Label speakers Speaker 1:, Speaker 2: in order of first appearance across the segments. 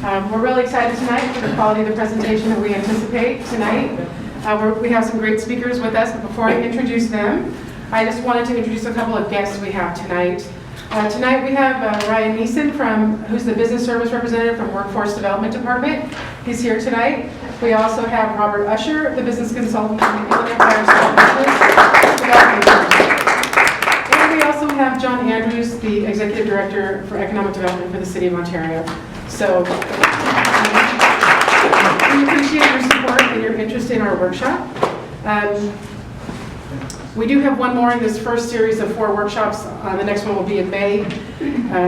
Speaker 1: We're really excited tonight for the quality of the presentation that we anticipate tonight. We have some great speakers with us, but before I introduce them, I just wanted to introduce a couple of guests we have tonight. Tonight we have Ryan Neeson, who's the Business Service Representative from Workforce Development Department. He's here tonight. We also have Robert Usher, the Business Consultant from the Inland Empire Small Business Development. And we also have John Andrews, the Executive Director for Economic Development for the City of Ontario. So we appreciate your support and your interest in our workshop. We do have one more in this first series of 4 workshops. The next one will be in May.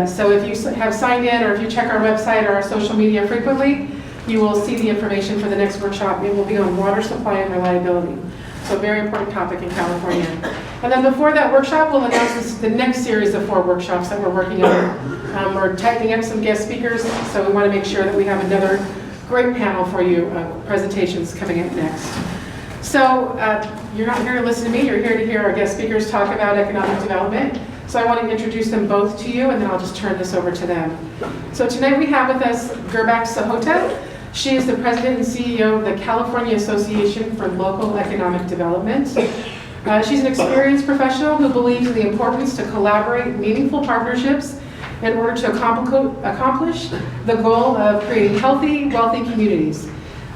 Speaker 1: So if you have signed in or if you check our website or our social media frequently, you will see the information for the next workshop. It will be on water supply and reliability. So a very important topic in California. And then before that workshop, we'll announce the next series of 4 workshops that we're working on. We're tightening up some guest speakers, so we want to make sure that we have another great panel for you, presentations coming up next. So you're not here to listen to me, you're here to hear our guest speakers talk about economic development. So I want to introduce them both to you, and then I'll just turn this over to them. So tonight we have with us Gurbak Sahota. She is the President and CEO of the California Association for Local Economic Development. She's an experienced professional who believes in the importance to collaborate meaningful partnerships in order to accomplish the goal of creating healthy, wealthy communities.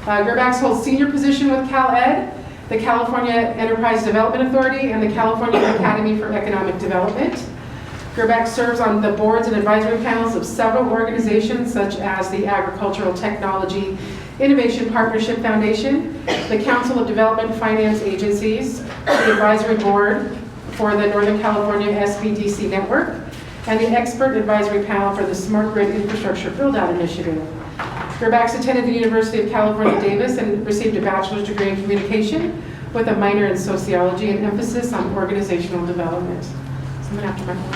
Speaker 1: Gurbak holds senior position with CalEd, the California Enterprise Development Authority, and the California Academy for Economic Development. Gurbak serves on the boards and advisory panels of several organizations such as the Agricultural Technology Innovation Partnership Foundation, the Council of Development Finance Agencies, the Advisory Board for the Northern California SBDC Network, and the Expert Advisory Panel for the Smart Grid Infrastructure Build-Out Initiative. Gurbak attended the University of California, Davis and received a bachelor's degree in communication with a minor in sociology and emphasis on organizational development. Someone after my own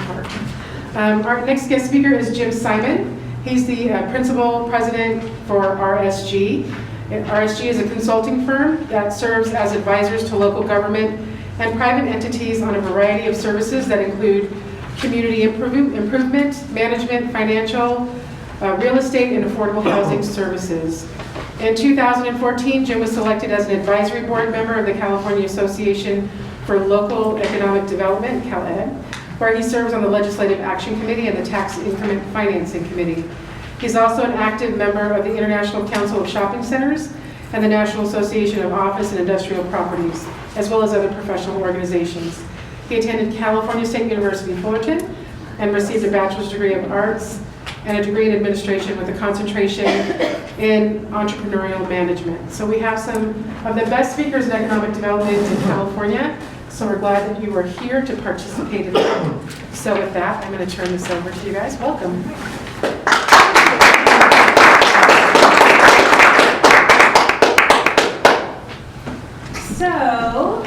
Speaker 1: heart. Our next guest speaker is Jim Simon. He's the principal president for RSG. RSG is a consulting firm that serves as advisors to local government and private entities on a variety of services that include community improvement, management, financial, real estate, and affordable housing services. In 2014, Jim was selected as an advisory board member of the California Association for Local Economic Development, CalEd, where he serves on the Legislative Action Committee and the Tax Increment Financing Committee. He's also an active member of the International Council of Shopping Centers and the National Association of Office and Industrial Properties, as well as other professional organizations. He attended California State University, Fullerton, and received a bachelor's degree of arts and a degree in administration with a concentration in entrepreneurial management. So we have some of the best speakers in economic development in California. So we're glad that you are here to participate in it. So with that, I'm going to turn this over to you guys. Welcome.
Speaker 2: So,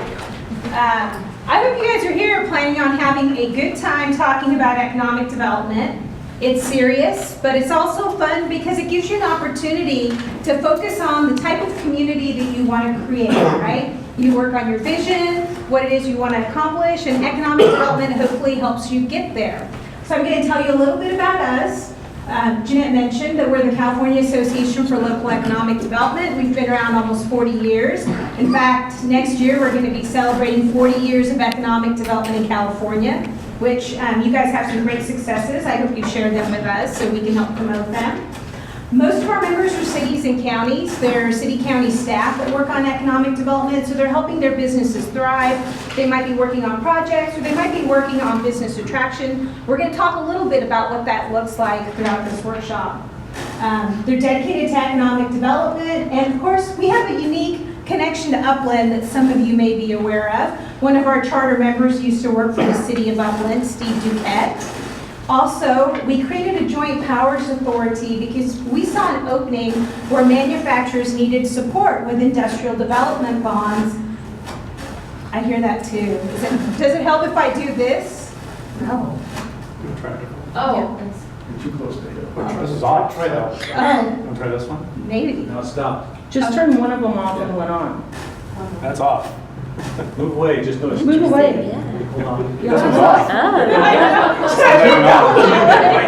Speaker 2: I hope you guys are here planning on having a good time talking about economic development. It's serious, but it's also fun because it gives you an opportunity to focus on the type of community that you want to create, right? You work on your vision, what it is you want to accomplish, and economic development hopefully helps you get there. So I'm going to tell you a little bit about us. Jeanette mentioned that we're the California Association for Local Economic Development. We've been around almost 40 years. In fact, next year we're going to be celebrating 40 years of economic development in California, which you guys have some great successes. I hope you share them with us so we can help promote them. Most of our members are cities and counties. They're city-county staff that work on economic development, so they're helping their businesses thrive. They might be working on projects, or they might be working on business attraction. We're going to talk a little bit about what that looks like throughout this workshop. They're dedicated to economic development, and of course, we have a unique connection to Upland that some of you may be aware of. One of our charter members used to work for the city of Upland, Steve Duquette. Also, we created a joint powers authority because we saw an opening where manufacturers needed support with industrial development bonds. I hear that too. Does it help if I do this? No. Oh.
Speaker 3: You're too close to it.
Speaker 4: This is off.
Speaker 3: Try that.
Speaker 2: Oh.
Speaker 3: Want to try this one?
Speaker 2: Maybe.
Speaker 3: No, stop.
Speaker 4: Just turn one of them off and one on.
Speaker 3: That's off. Move away. Just notice.
Speaker 4: Move away.
Speaker 3: Hold on.
Speaker 4: This one's off.
Speaker 3: Right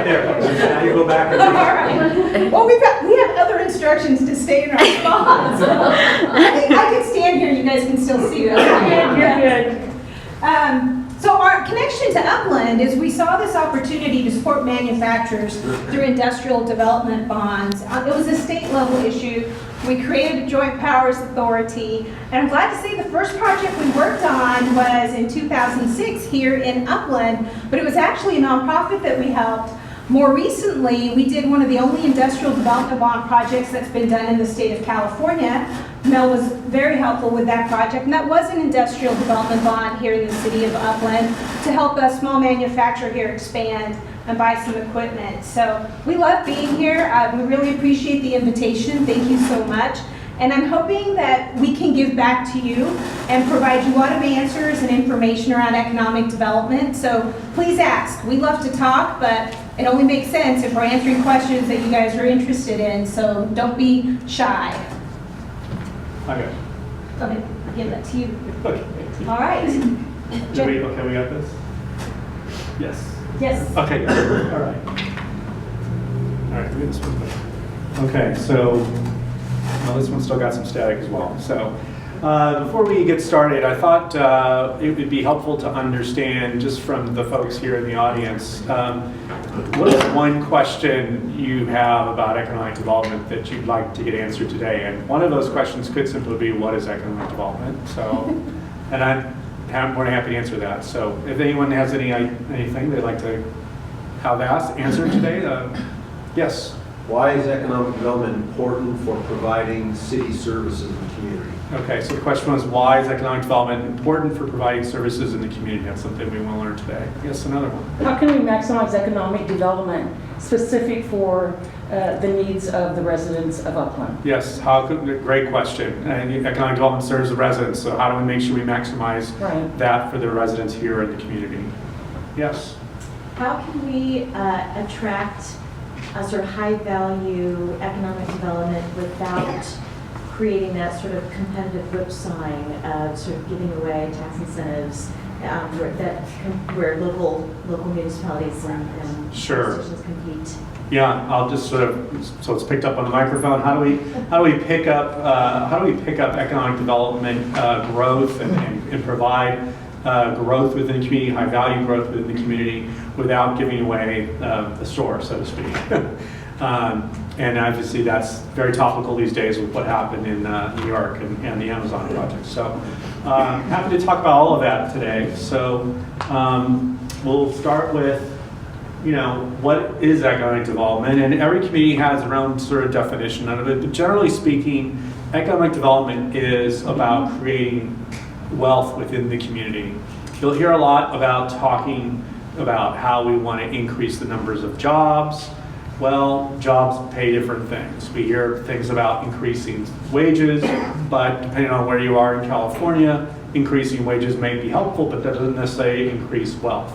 Speaker 3: there. Now you go back.
Speaker 2: All right. Well, we have other instructions to stay in our spots. I can stand here, you guys can still see us. You're good. So our connection to Upland is we saw this opportunity to support manufacturers through industrial development bonds. It was a state level issue. We created a joint powers authority, and I'm glad to say the first project we worked on was in 2006 here in Upland, but it was actually a nonprofit that we helped. More recently, we did one of the only industrial development bond projects that's been done in the state of California. Mel was very helpful with that project, and that was an industrial development bond here in the city of Upland to help a small manufacturer here expand and buy some equipment. So we love being here. We really appreciate the invitation. Thank you so much. And I'm hoping that we can give back to you and provide you a lot of answers and information around economic development. So please ask. We love to talk, but it only makes sense if we're answering questions that you guys are interested in. So don't be shy.
Speaker 3: Okay.
Speaker 2: Okay, I'll give that to you.
Speaker 3: Okay.
Speaker 2: All right.
Speaker 3: Okay, we got this? Yes.
Speaker 2: Yes.
Speaker 3: Okay, good. All right. All right, we get this one back. Okay, so, well, this one's still got some static as well. So, before we get started, I thought it would be helpful to understand, just from the folks here in the audience, what is one question you have about economic development that you'd like to get answered today? And one of those questions could simply be, what is economic development? So, and I'm more than happy to answer that. So if anyone has anything they'd like to have answered today, yes.
Speaker 5: Why is economic development important for providing city services in the community?
Speaker 3: Okay, so the question was, why is economic development important for providing services in the community? That's something we want to learn today. Yes, another one.
Speaker 4: How can we maximize economic development specific for the needs of the residents of Upland?
Speaker 3: Yes, great question. And economic development serves the residents, so how do we make sure we maximize that for the residents here in the community? Yes.
Speaker 6: How can we attract a sort of high-value economic development without creating that sort of competitive whipsawing of sort of giving away tax incentives where local municipalities and
Speaker 3: Sure.
Speaker 6: institutions compete?
Speaker 3: Yeah, I'll just sort of, so it's picked up on the microphone. How do we pick up economic development growth and provide growth within the community, high value growth within the community, without giving away the store, so to speak. And obviously that's very topical these days with what happened in New York and the Amazon project. So happy to talk about all of that today. So we'll start with, what is economic development? And every community has their own sort of definition of it, but generally speaking, economic development is about creating wealth within the community. You'll hear a lot about talking about how we want to increase the numbers of jobs. Well, jobs pay different things. We hear things about increasing wages, but depending on where you are in California, increasing wages may be helpful, but that doesn't necessarily increase wealth.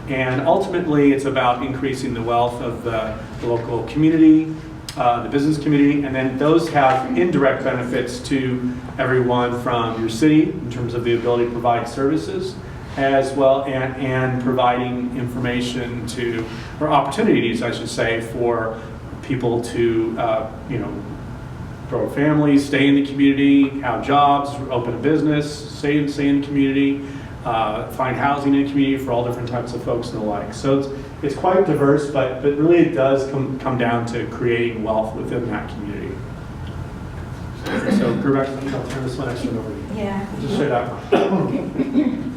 Speaker 3: And ultimately, it's about increasing the wealth of the local community, the business community, and then those have indirect benefits to everyone from your city in terms of the ability to provide services, as well, and providing information or opportunities, I should say, for people to, grow families, stay in the community, have jobs, open a business, stay in the community, find housing in the community for all different types of folks and the like. So it's quite diverse, but really it does come down to creating wealth within that community. So, Rebecca, I'll turn this one over to you.
Speaker 2: Yeah.
Speaker 3: Just show that.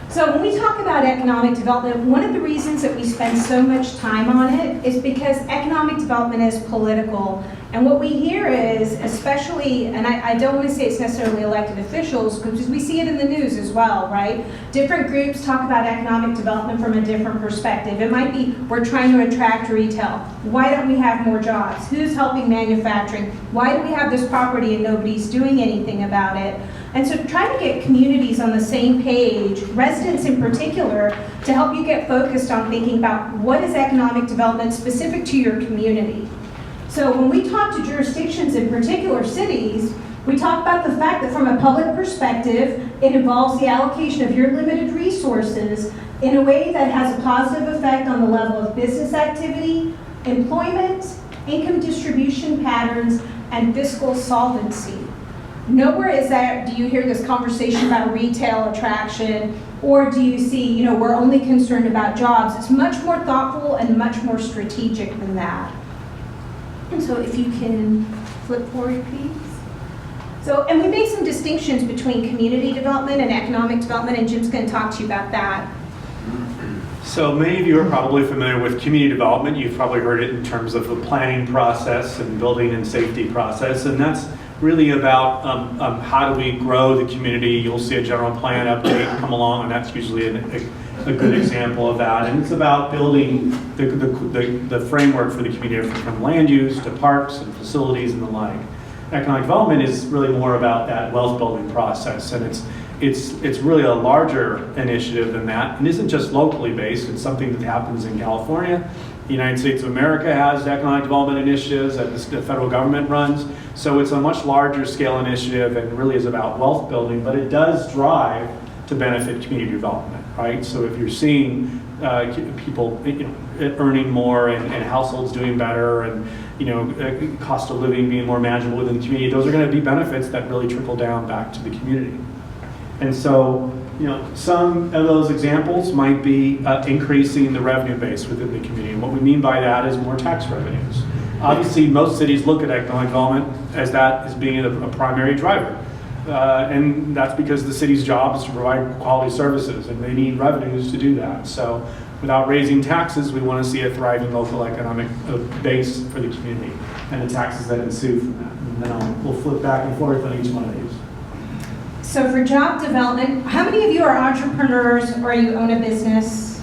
Speaker 2: So when we talk about economic development, one of the reasons that we spend so much time on it is because economic development is political. And what we hear is, especially, and I don't want to say it's necessarily elected officials, because we see it in the news as well, right? Different groups talk about economic development from a different perspective. It might be, we're trying to attract retail. Why don't we have more jobs? Who's helping manufacturing? Why do we have this property and nobody's doing anything about it? And so trying to get communities on the same page, residents in particular, to help you get focused on thinking about what is economic development specific to your community. So when we talk to jurisdictions, in particular cities, We talk about the fact that from a public perspective, it involves the allocation of your limited resources in a way that has a positive effect on the level of business activity, employment, income distribution patterns, and fiscal solvency. Nowhere do you hear this conversation about retail attraction, or do you see, we're only concerned about jobs. It's much more thoughtful and much more strategic than that. And so if you can flip forward, please. So, and we made some distinctions between community development and economic development, and Jim's going to talk to you about that.
Speaker 3: So many of you are probably familiar with community development. You've probably heard it in terms of the planning process and building and safety process, and that's really about how do we grow the community. You'll see a general plan update come along, and that's usually a good example of that. And it's about building the framework for the community, from land use to parks and facilities and the like. Economic development is really more about that wealth building process, and it's really a larger initiative than that, and isn't just locally based. It's something that happens in California. The United States of America has economic development initiatives that the federal government runs, so it's a much larger scale initiative and really is about wealth building, but it does drive to benefit community development, right? So if you're seeing people earning more and households doing better and cost of living being more manageable within the community, those are going to be benefits that really trickle down back to the community. And so, some of those examples might be increasing the revenue base within the community. And what we mean by that is more tax revenues. Obviously, most cities look at economic development as being a primary driver. And that's because the city's job is to provide quality services, and they need revenues to do that. So without raising taxes, we want to see a thriving local economic base for the community and the taxes that ensue from that. And then we'll flip back and forth on each one of these.
Speaker 2: So for job development, how many of you are entrepreneurs or you own a business?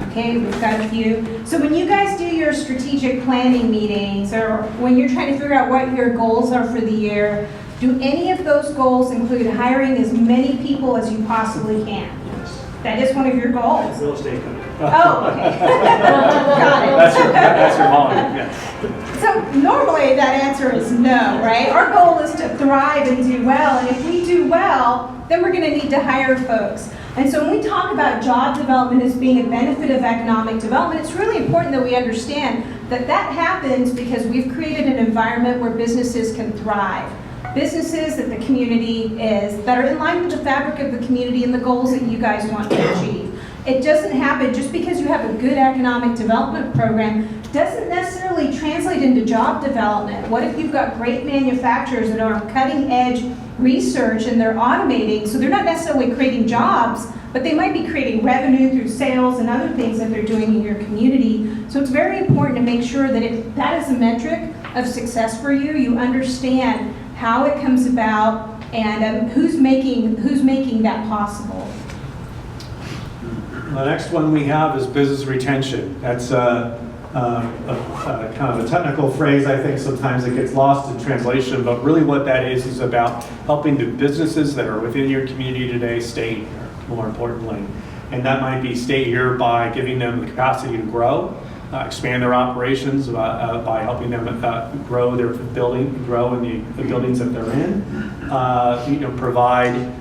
Speaker 2: Okay, we've got a few. So when you guys do your strategic planning meetings, or when you're trying to figure out what your goals are for the year, do any of those goals include hiring as many people as you possibly can?
Speaker 3: Yes.
Speaker 2: That is one of your goals?
Speaker 3: Real estate company.
Speaker 2: Oh, okay. Got it.
Speaker 3: That's your volume, yes.
Speaker 2: So normally that answer is no, right? Our goal is to thrive and do well, and if we do well, then we're going to need to hire folks. And so when we talk about job development as being a benefit of economic development, it's really important that we understand that that happens because we've created an environment where businesses can thrive. Businesses that the community that are in line with the fabric of the community and the goals that you guys want to achieve. It doesn't happen just because you have a good economic development program, doesn't necessarily translate into job development. What if you've got great manufacturers that are cutting edge research and they're automating, so they're not necessarily creating jobs, but they might be creating revenue through sales and other things that they're doing in your community. So it's very important to make sure that if that is a metric of success for you, you understand how it comes about and who's making that possible.
Speaker 3: The next one we have is business retention. That's kind of a technical phrase. I think sometimes it gets lost in translation, but really what that is about helping the businesses that are within your community today stay here, more importantly. And that might be stay here by giving them the capacity to grow, expand their operations by helping them grow their building, grow in the buildings that they're in, provide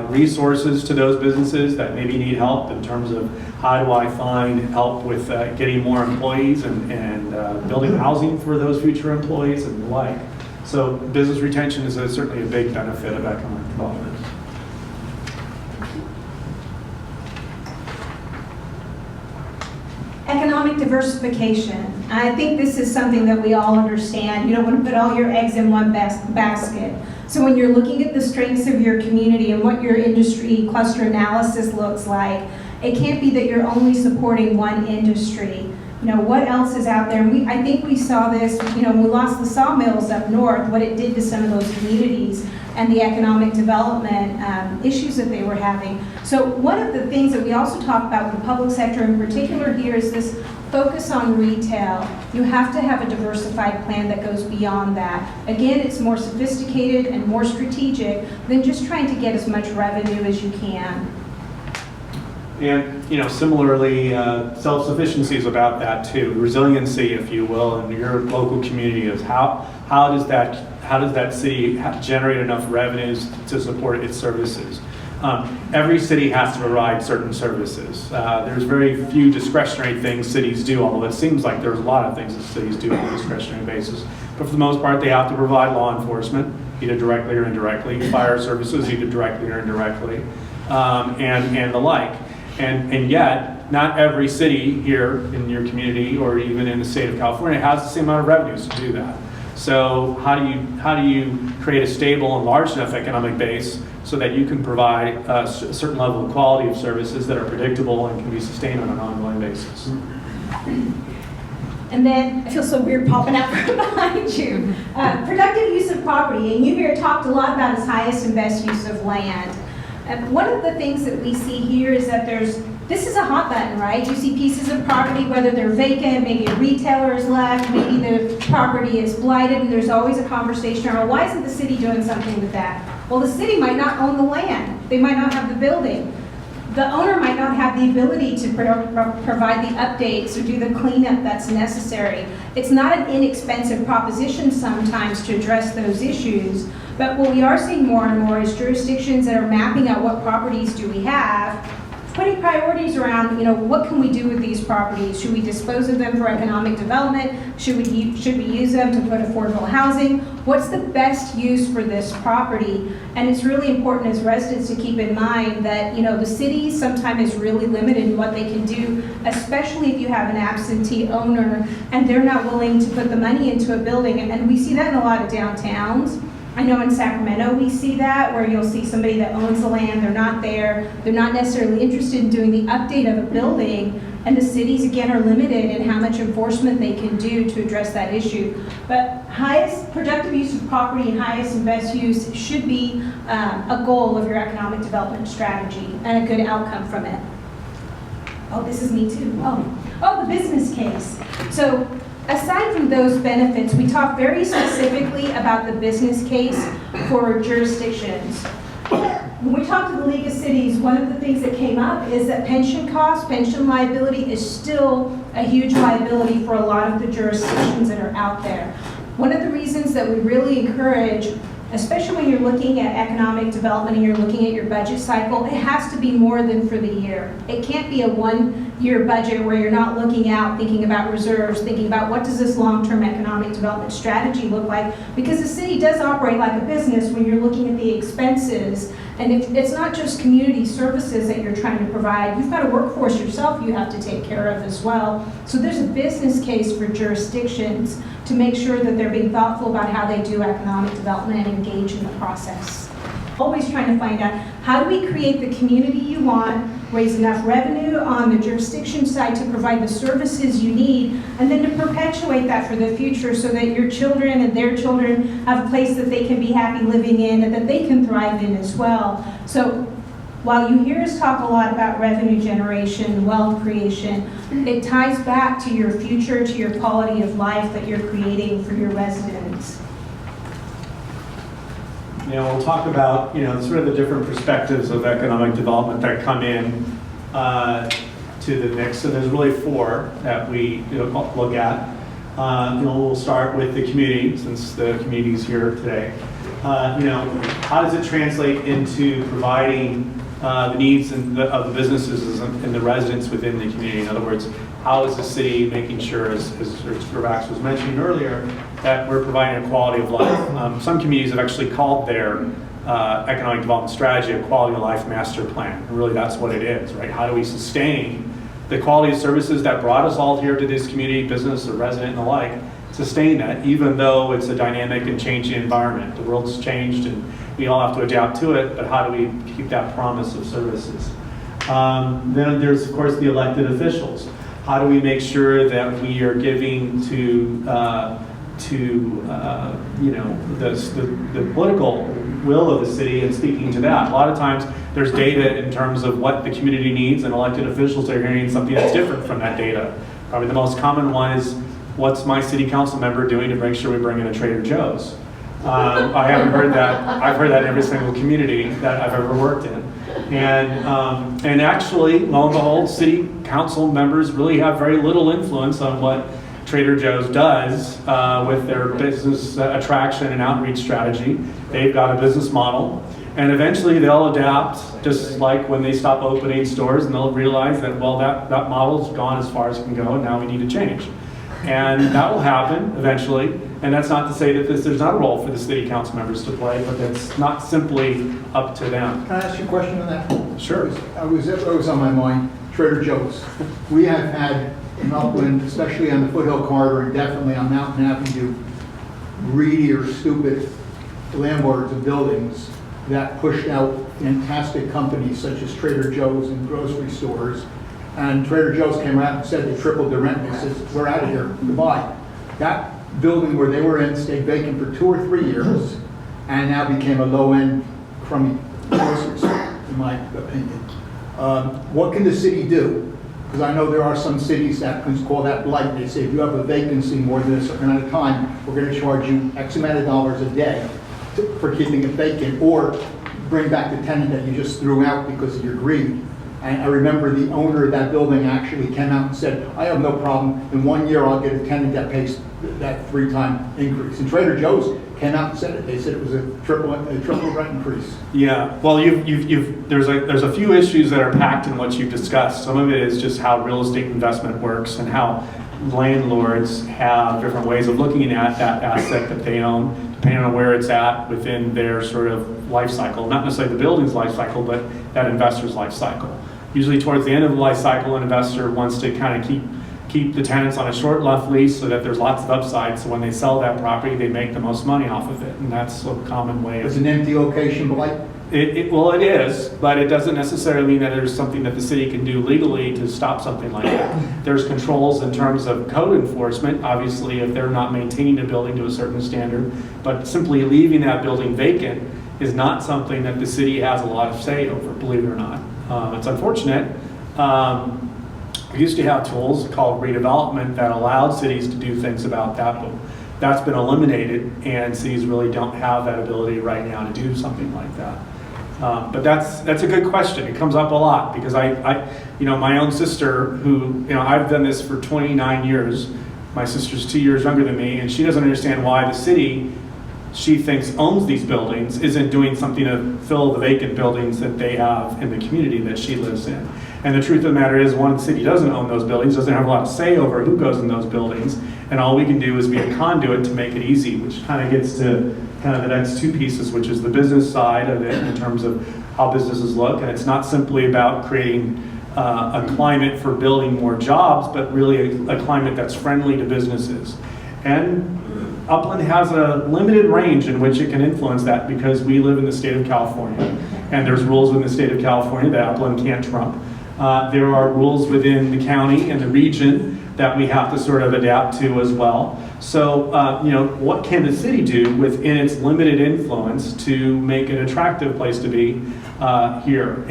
Speaker 3: resources to those businesses that maybe need help in terms of how do I find help with getting more employees and building housing for those future employees and the like. So business retention is certainly a big benefit of economic development.
Speaker 2: Economic diversification. I think this is something that we all understand. You don't want to put all your eggs in one basket. So when you're looking at the strengths of your community and what your industry cluster analysis looks like, it can't be that you're only supporting one industry. What else is out there? And I think we saw this, when we lost the sawmills up north, what it did to some of those communities and the economic development issues that they were having. So one of the things that we also talk about with the public sector in particular here is this focus on retail. You have to have a diversified plan that goes beyond that. Again, it's more sophisticated and more strategic than just trying to get as much revenue as you can.
Speaker 3: And similarly, self-sufficiency is about that too. Resiliency, if you will, in your local community is how does that that city generate enough revenues to support its services? Every city has to provide certain services. There's very few discretionary things cities do, although it seems like there's a lot of things that cities do on a discretionary basis. But for the most part, they have to provide law enforcement, either directly or indirectly, fire services, either directly or indirectly, and the like. And yet, not every city here in your community or even in the state of California has the same amount of revenues to do that. So how do you create a stable and large enough economic base so that you can provide a certain level of quality of services that are predictable and can be sustained on an ongoing basis?
Speaker 2: And then, I feel so weird popping out from behind you. Productive use of property, and you here talked a lot about its highest and best use of land. One of the things that we see here is that this is a hot button, right? You see pieces of property, whether they're vacant, maybe a retailer is left, maybe the property is blighted, and there's always a conversation around, why isn't the city doing something with that? Well, the city might not own the land. They might not have the building. The owner might not have the ability to provide the updates or do the cleanup that's necessary. It's not an inexpensive proposition sometimes to address those issues, but what we are seeing more and more is jurisdictions that are mapping out what properties do we have, putting priorities around, what can we do with these properties? Should we dispose of them for economic development? Should we use them to put affordable housing? What's the best use for this property? And it's really important as residents to keep in mind that, the city sometimes is really limited in what they can do, especially if you have an absentee owner and they're not willing to put the money into a building. And we see that in a lot of downtowns. I know in Sacramento we see that, where you'll see somebody that owns the land, they're not there, they're not necessarily interested in doing the update of a building, and the cities again are limited in how much enforcement they can do to address that issue. But highest productive use of property and highest and best use should be a goal of your economic development strategy and a good outcome from it. Oh, this is me too. Oh, the business case. So, aside from those benefits, we talk very specifically about the business case for jurisdictions. When we talk to the League of Cities, one of the things that came up is that pension costs, pension liability is still a huge liability for a lot of the jurisdictions that are out there. One of the reasons that we really encourage, especially when you're looking at economic development and you're looking at your budget cycle, it has to be more than for the year. It can't be a one-year budget where you're not looking out, thinking about reserves, thinking about what does this long-term economic development strategy look like, because the city does operate like a business when you're looking at the expenses. And it's not just community services that you're trying to provide, you've got a workforce yourself you have to take care of as well. So there's a business case for jurisdictions to make sure that they're being thoughtful about how they do economic development and engage in the process. Always trying to find out, how do we create the community you want, raise enough revenue on the jurisdiction side to provide the services you need, and then to perpetuate that for the future so that your children and their children have a place that they can be happy living in and that they can thrive in as well. So while you hear us talk a lot about revenue generation, wealth creation, it ties back to your future, to your quality of life that you're creating for your residents.
Speaker 3: We'll talk about, sort of the different perspectives of economic development that come in to the mix. So there's really four that we look at. We'll start with the community, since the community is here today. How does it translate into providing the needs of the businesses and the residents within the community? In other words, how is the city making sure, as Gervax was mentioning earlier, that we're providing a quality of life? Some communities have actually called their economic development strategy a quality of life master plan. And really that's what it is, right? How do we sustain the quality of services that brought us all here to this community, business or resident and the like, sustain that, even though it's a dynamic and changing environment. The world's changed and we all have to adapt to it, but how do we keep that promise of services? Then there's, of course, the elected officials. How do we make sure that we are giving to the political will of the city and speaking to that? A lot of times there's data in terms of what the community needs, and elected officials are hearing something that's different from that data. Probably the most common one is, what's my city council member doing to make sure we bring in a Trader Joe's? I haven't heard that. I've heard that in every single community that I've ever worked in. And actually, lo and behold, city council members really have very little influence on what Trader Joe's does with their business attraction and outreach strategy. They've got a business model, and eventually they'll adapt, just like when they stop opening stores, and they'll realize that, well, that model's gone as far as it can go, and now we need to change. And that will happen eventually, and that's not to say that there's not a role for the city council members to play, but it's not simply up to them.
Speaker 7: Can I ask you a question on that?
Speaker 3: Sure.
Speaker 7: It was on my mind, Trader Joe's. We have had in Upland, especially on the Foothill Corridor and definitely on Mountain Avenue, greedy or stupid landlords of buildings that pushed out fantastic companies such as Trader Joe's and grocery stores. And Trader Joe's came out and said they tripled their rent. They said, we're out of here, goodbye. That building where they were in stayed vacant for 2 or 3 years and now became a low-end, crummy grocery store, in my opinion. What can the city do? Because I know there are some cities that can call that blight. They say if you have a vacancy more than a certain amount of time, we're going to charge you X amount of dollars a day for keeping it vacant, or bring back the tenant that you just threw out because of your greed. And I remember the owner of that building actually came out and said, I have no problem. In 1 year, I'll get a tenant that pays that 3-time increase. And Trader Joe's came out and said it. They said it was a triple rent increase.
Speaker 3: Yeah, well, there's a few issues that are packed in what you've discussed. Some of it is just how real estate investment works and how landlords have different ways of looking at that asset that they own, depending on where it's at within their sort of life cycle. Not necessarily the building's life cycle, but that investor's life cycle. Usually towards the end of the life cycle, an investor wants to kind of keep the tenants on a short left lease so that there's lots of upside, so when they sell that property, they make the most money off of it, and that's a common way of...
Speaker 7: It's an empty location blight?
Speaker 3: Well, it is, but it doesn't necessarily mean that there's something that the city can do legally to stop something like that. There's controls in terms of code enforcement, obviously, if they're not maintaining a building to a certain standard, but simply leaving that building vacant is not something that the city has a lot of say over, believe it or not. It's unfortunate. We used to have tools called redevelopment that allowed cities to do things about that, but that's been eliminated, and cities really don't have that ability right now to do something like that. But that's a good question. It comes up a lot because my own sister, who, I've done this for 29 years. My sister's 2 years younger than me, and she doesn't understand why the city, she thinks owns these buildings, isn't doing something to fill the vacant buildings that they have in the community that she lives in. And the truth of the matter is, one, the city doesn't own those buildings, doesn't have a lot of say over who goes in those buildings, and all we can do is be a conduit to make it easy, which kind of gets to kind of the next two pieces, which is the business side of it in terms of how businesses look. And it's not simply about creating a climate for building more jobs, but really a climate that's friendly to businesses. And Upland has a limited range in which it can influence that because we live in the state of California, and there's rules in the state of California that Upland can't trump. There are rules within the county and the region that we have to sort of adapt to as well. So, what can the city do within its limited influence to make an attractive place to be here?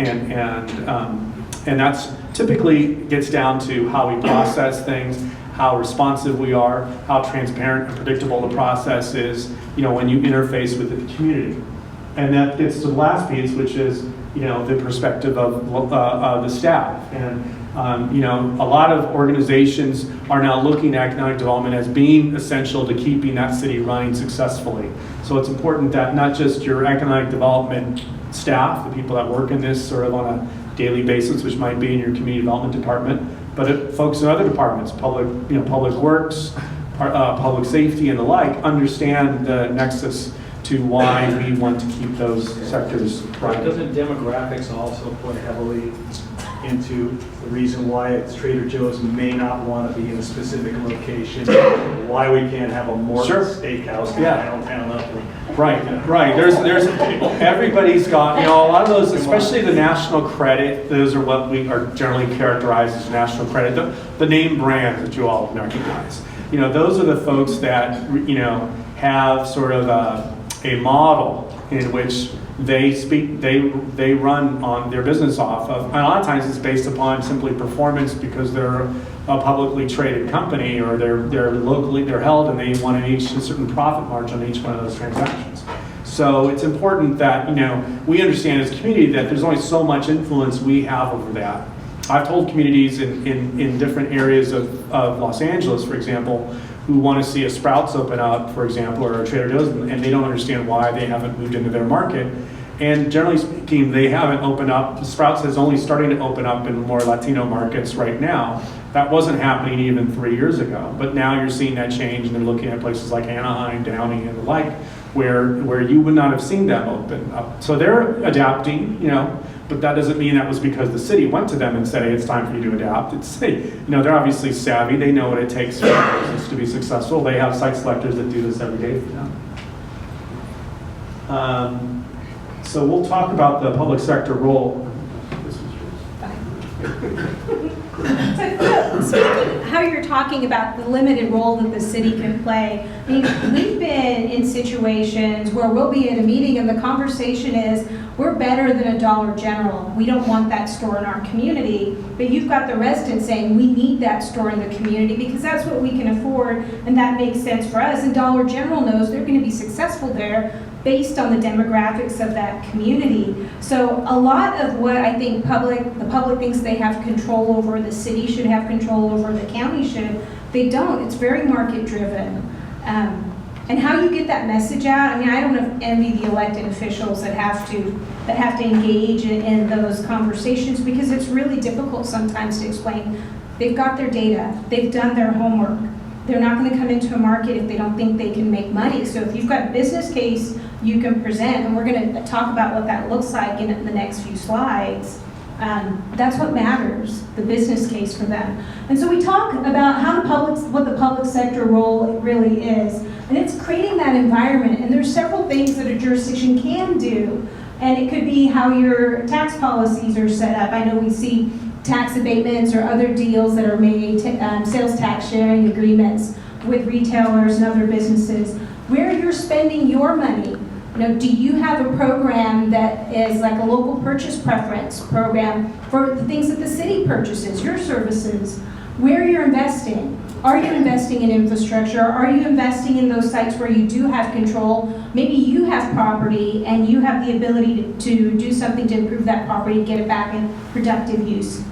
Speaker 3: And that's typically gets down to how we process things, how responsive we are, how transparent and predictable the process is, when you interface with the community. And that gets to the last piece, which is, the perspective of the staff. And, a lot of organizations are now looking at economic development as being essential to keeping that city running successfully. So it's important that not just your economic development staff, the people that work in this sort of on a daily basis, which might be in your community development department, but folks in other departments, public works, public safety and the like, understand the nexus to why we want to keep those sectors running.
Speaker 8: Doesn't demographics also play heavily into the reason why it's Trader Joe's may not want to be in a specific location, why we can't have a Morton's Steakhouse in downtown Upland? Right. There's everybody's got, a lot of those, especially the national credit, those are what we are generally characterized as national credit, the name brands that you all recognize. Those are the folks that, have sort of a model in which they run on their business off of. And a lot of times it's based upon simply performance because they're a publicly traded company, or they're held and they want a certain profit margin on each one of those transactions. So it's important that we understand as a community that there's only so much influence we have over that.
Speaker 3: I've told communities in different areas of Los Angeles, for example, who want to see a Sprouts open up, for example, or a Trader Joe's, and they don't understand why they haven't moved into their market. And generally speaking, they haven't opened up. Sprouts is only starting to open up in more Latino markets right now. That wasn't happening even 3 years ago. But now you're seeing that change, and they're looking at places like Anaheim, Downey, and the like, where you would not have seen them open up. So they're adapting, but that doesn't mean that was because the city went to them and said, hey, it's time for you to adapt. It's, they're obviously savvy. They know what it takes for a business to be successful. They have site selectors that do this every day for them. So we'll talk about the public sector role.
Speaker 2: So speaking how you're talking about the limited role that the city can play, I mean, we've been in situations where we'll be at a meeting and the conversation is, we're better than a Dollar General. We don't want that store in our community, but you've got the residents saying, we need that store in the community because that's what we can afford and that makes sense for us. And Dollar General knows they're going to be successful there based on the demographics of that community. So a lot of what I think the public thinks they have control over, the city should have control over, the county should, they don't. It's very market driven. And how you get that message out, I mean, I don't envy the elected officials that have to engage in those conversations because it's really difficult sometimes to explain. They've got their data, they've done their homework. They're not going to come into a market if they don't think they can make money. So if you've got a business case you can present, and we're going to talk about what that looks like in the next few slides, that's what matters, the business case for them. And so we talk about what the public sector role really is, and it's creating that environment. And there's several things that a jurisdiction can do, and it could be how your tax policies are set up. I know we see tax abatements or other deals that are made, sales tax sharing agreements with retailers and other businesses, where you're spending your money. Do you have a program that is like a local purchase preference program for the things that the city purchases, your services, where you're investing? Are you investing in infrastructure? Are you investing in those sites where you do have control? Maybe you have property and you have the ability to do something to improve that property and get it back in productive use.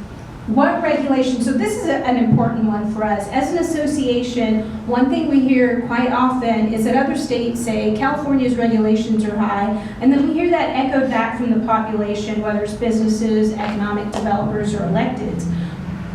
Speaker 2: What regulations? So this is an important one for us. As an association, one thing we hear quite often is that other states say California's regulations are high, and then we hear that echoed back from the population, whether it's businesses, economic developers, or electeds.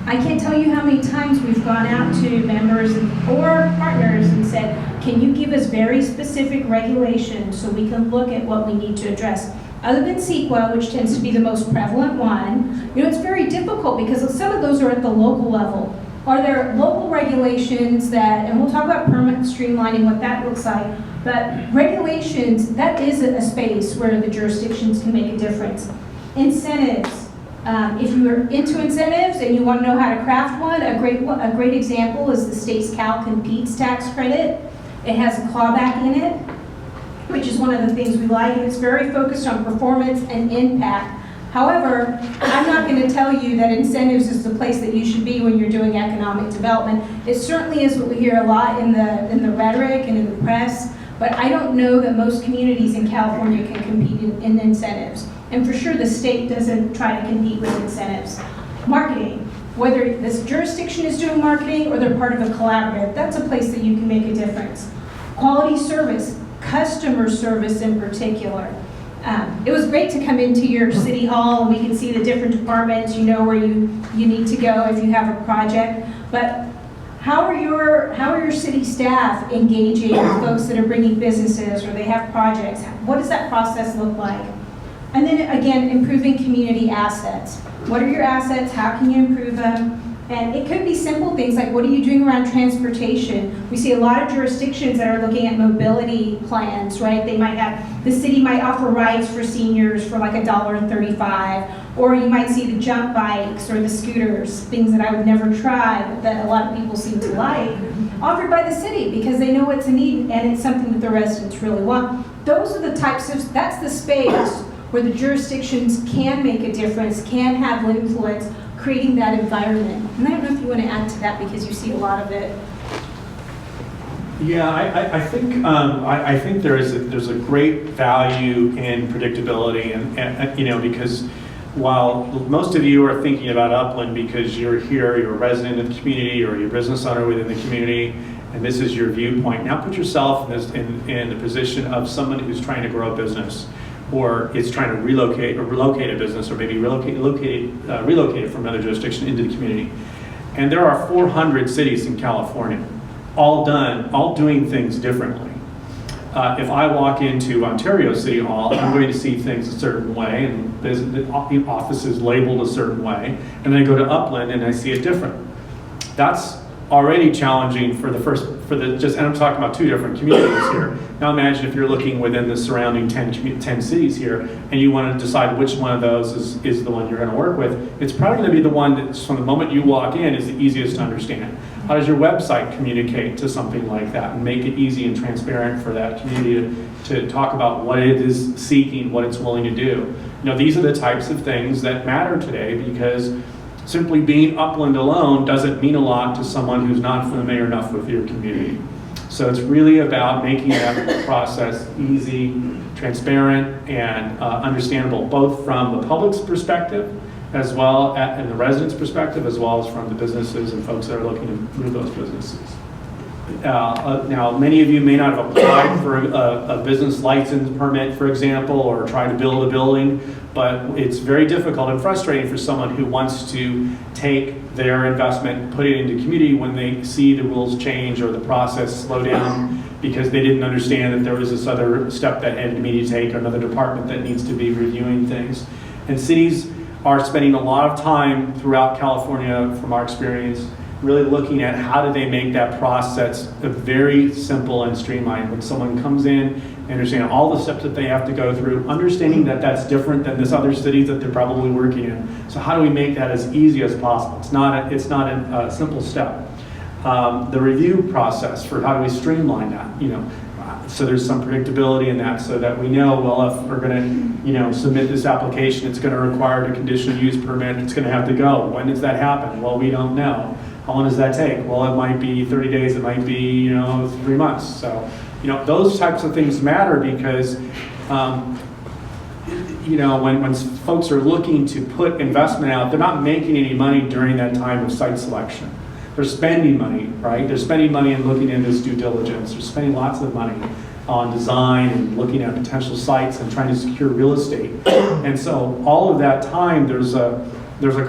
Speaker 2: I can't tell you how many times we've gone out to members or partners and said, can you give us very specific regulations so we can look at what we need to address? Other than CEQA, which tends to be the most prevalent one, it's very difficult because some of those are at the local level. Are there local regulations that, and we'll talk about permit streamlining, what that looks like, but regulations, that is a space where the jurisdictions can make a difference. Incentives. If you're into incentives and you want to know how to craft one, a great example is the state's Cal Competes tax credit. It has a clawback in it, which is one of the things we like, and it's very focused on performance and impact. However, I'm not going to tell you that incentives is the place that you should be when you're doing economic development. It certainly is what we hear a lot in the rhetoric and in the press, but I don't know that most communities in California can compete in incentives. And for sure, the state doesn't try to compete with incentives. Marketing, whether this jurisdiction is doing marketing or they're part of a collaborative, that's a place that you can make a difference. Quality service, customer service in particular. It was great to come into your city hall and we can see the different departments, you know where you need to go if you have a project. But how are your city staff engaging with folks that are bringing businesses or they have projects? What does that process look like? And then again, improving community assets. What are your assets? How can you improve them? And it could be simple things like, what are you doing around transportation? We see a lot of jurisdictions that are looking at mobility plans, right? The city might offer rides for seniors for like $1.35, or you might see the jump bikes or the scooters, things that I would never try, but that a lot of people seem to like, offered by the city because they know it's a need and it's something that the residents really want. Those are the that's the space where the jurisdictions can make a difference, can have influence, creating that environment. And I don't know if you want to add to that because you see a lot of it.
Speaker 3: Yeah, I think there's a great value in predictability, and because while most of you are thinking about Upland because you're here, you're a resident of the community, or you're a business owner within the community, and this is your viewpoint, now put yourself in the position of someone who's trying to grow a business, or is trying to relocate a business, or maybe relocate it from another jurisdiction into the community. And there are 400 cities in California, all doing things differently. If I walk into Ontario City Hall, I'm going to see things a certain way, and the office is labeled a certain way, and then I go to Upland and I see it different. That's already challenging and I'm talking about 2 different communities here. Now imagine if you're looking within the surrounding 10 cities here, and you want to decide which one of those is the one you're going to work with. It's probably going to be the one that, from the moment you walk in, is the easiest to understand. How does your website communicate to something like that and make it easy and transparent for that community to talk about what it is seeking, what it's willing to do? These are the types of things that matter today, because simply being Upland alone doesn't mean a lot to someone who's not familiar enough with your community. So it's really about making that process easy, transparent, and understandable, both from the public's perspective, as well as and the residents' perspective, as well as from the businesses and folks that are looking to move those businesses. Now, many of you may not have applied for a business license permit, for example, or try to build a building, but it's very difficult and frustrating for someone who wants to take their investment and put it into community when they see the rules change or the process slow down because they didn't understand that there was this other step that had to be to take, or another department that needs to be reviewing things. And cities are spending a lot of time throughout California, from our experience, really looking at how do they make that process very simple and streamlined. When someone comes in, understanding all the steps that they have to go through, understanding that that's different than this other cities that they're probably working in. So how do we make that as easy as possible? It's not a simple step. The review process for how do we streamline that, so there's some predictability in that, so that we know, well, if we're going to, submit this application, it's going to require a conditional use permit. It's going to have to go. When does that happen? Well, we don't know. How long does that take? Well, it might be 30 days. It might be, 3 months. So, those types of things matter because, when folks are looking to put investment out, they're not making any money during that time of site selection. They're spending money, right? They're spending money and looking into this due diligence. They're spending lots of money on design and looking at potential sites and trying to secure real estate. And so all of that time, there's a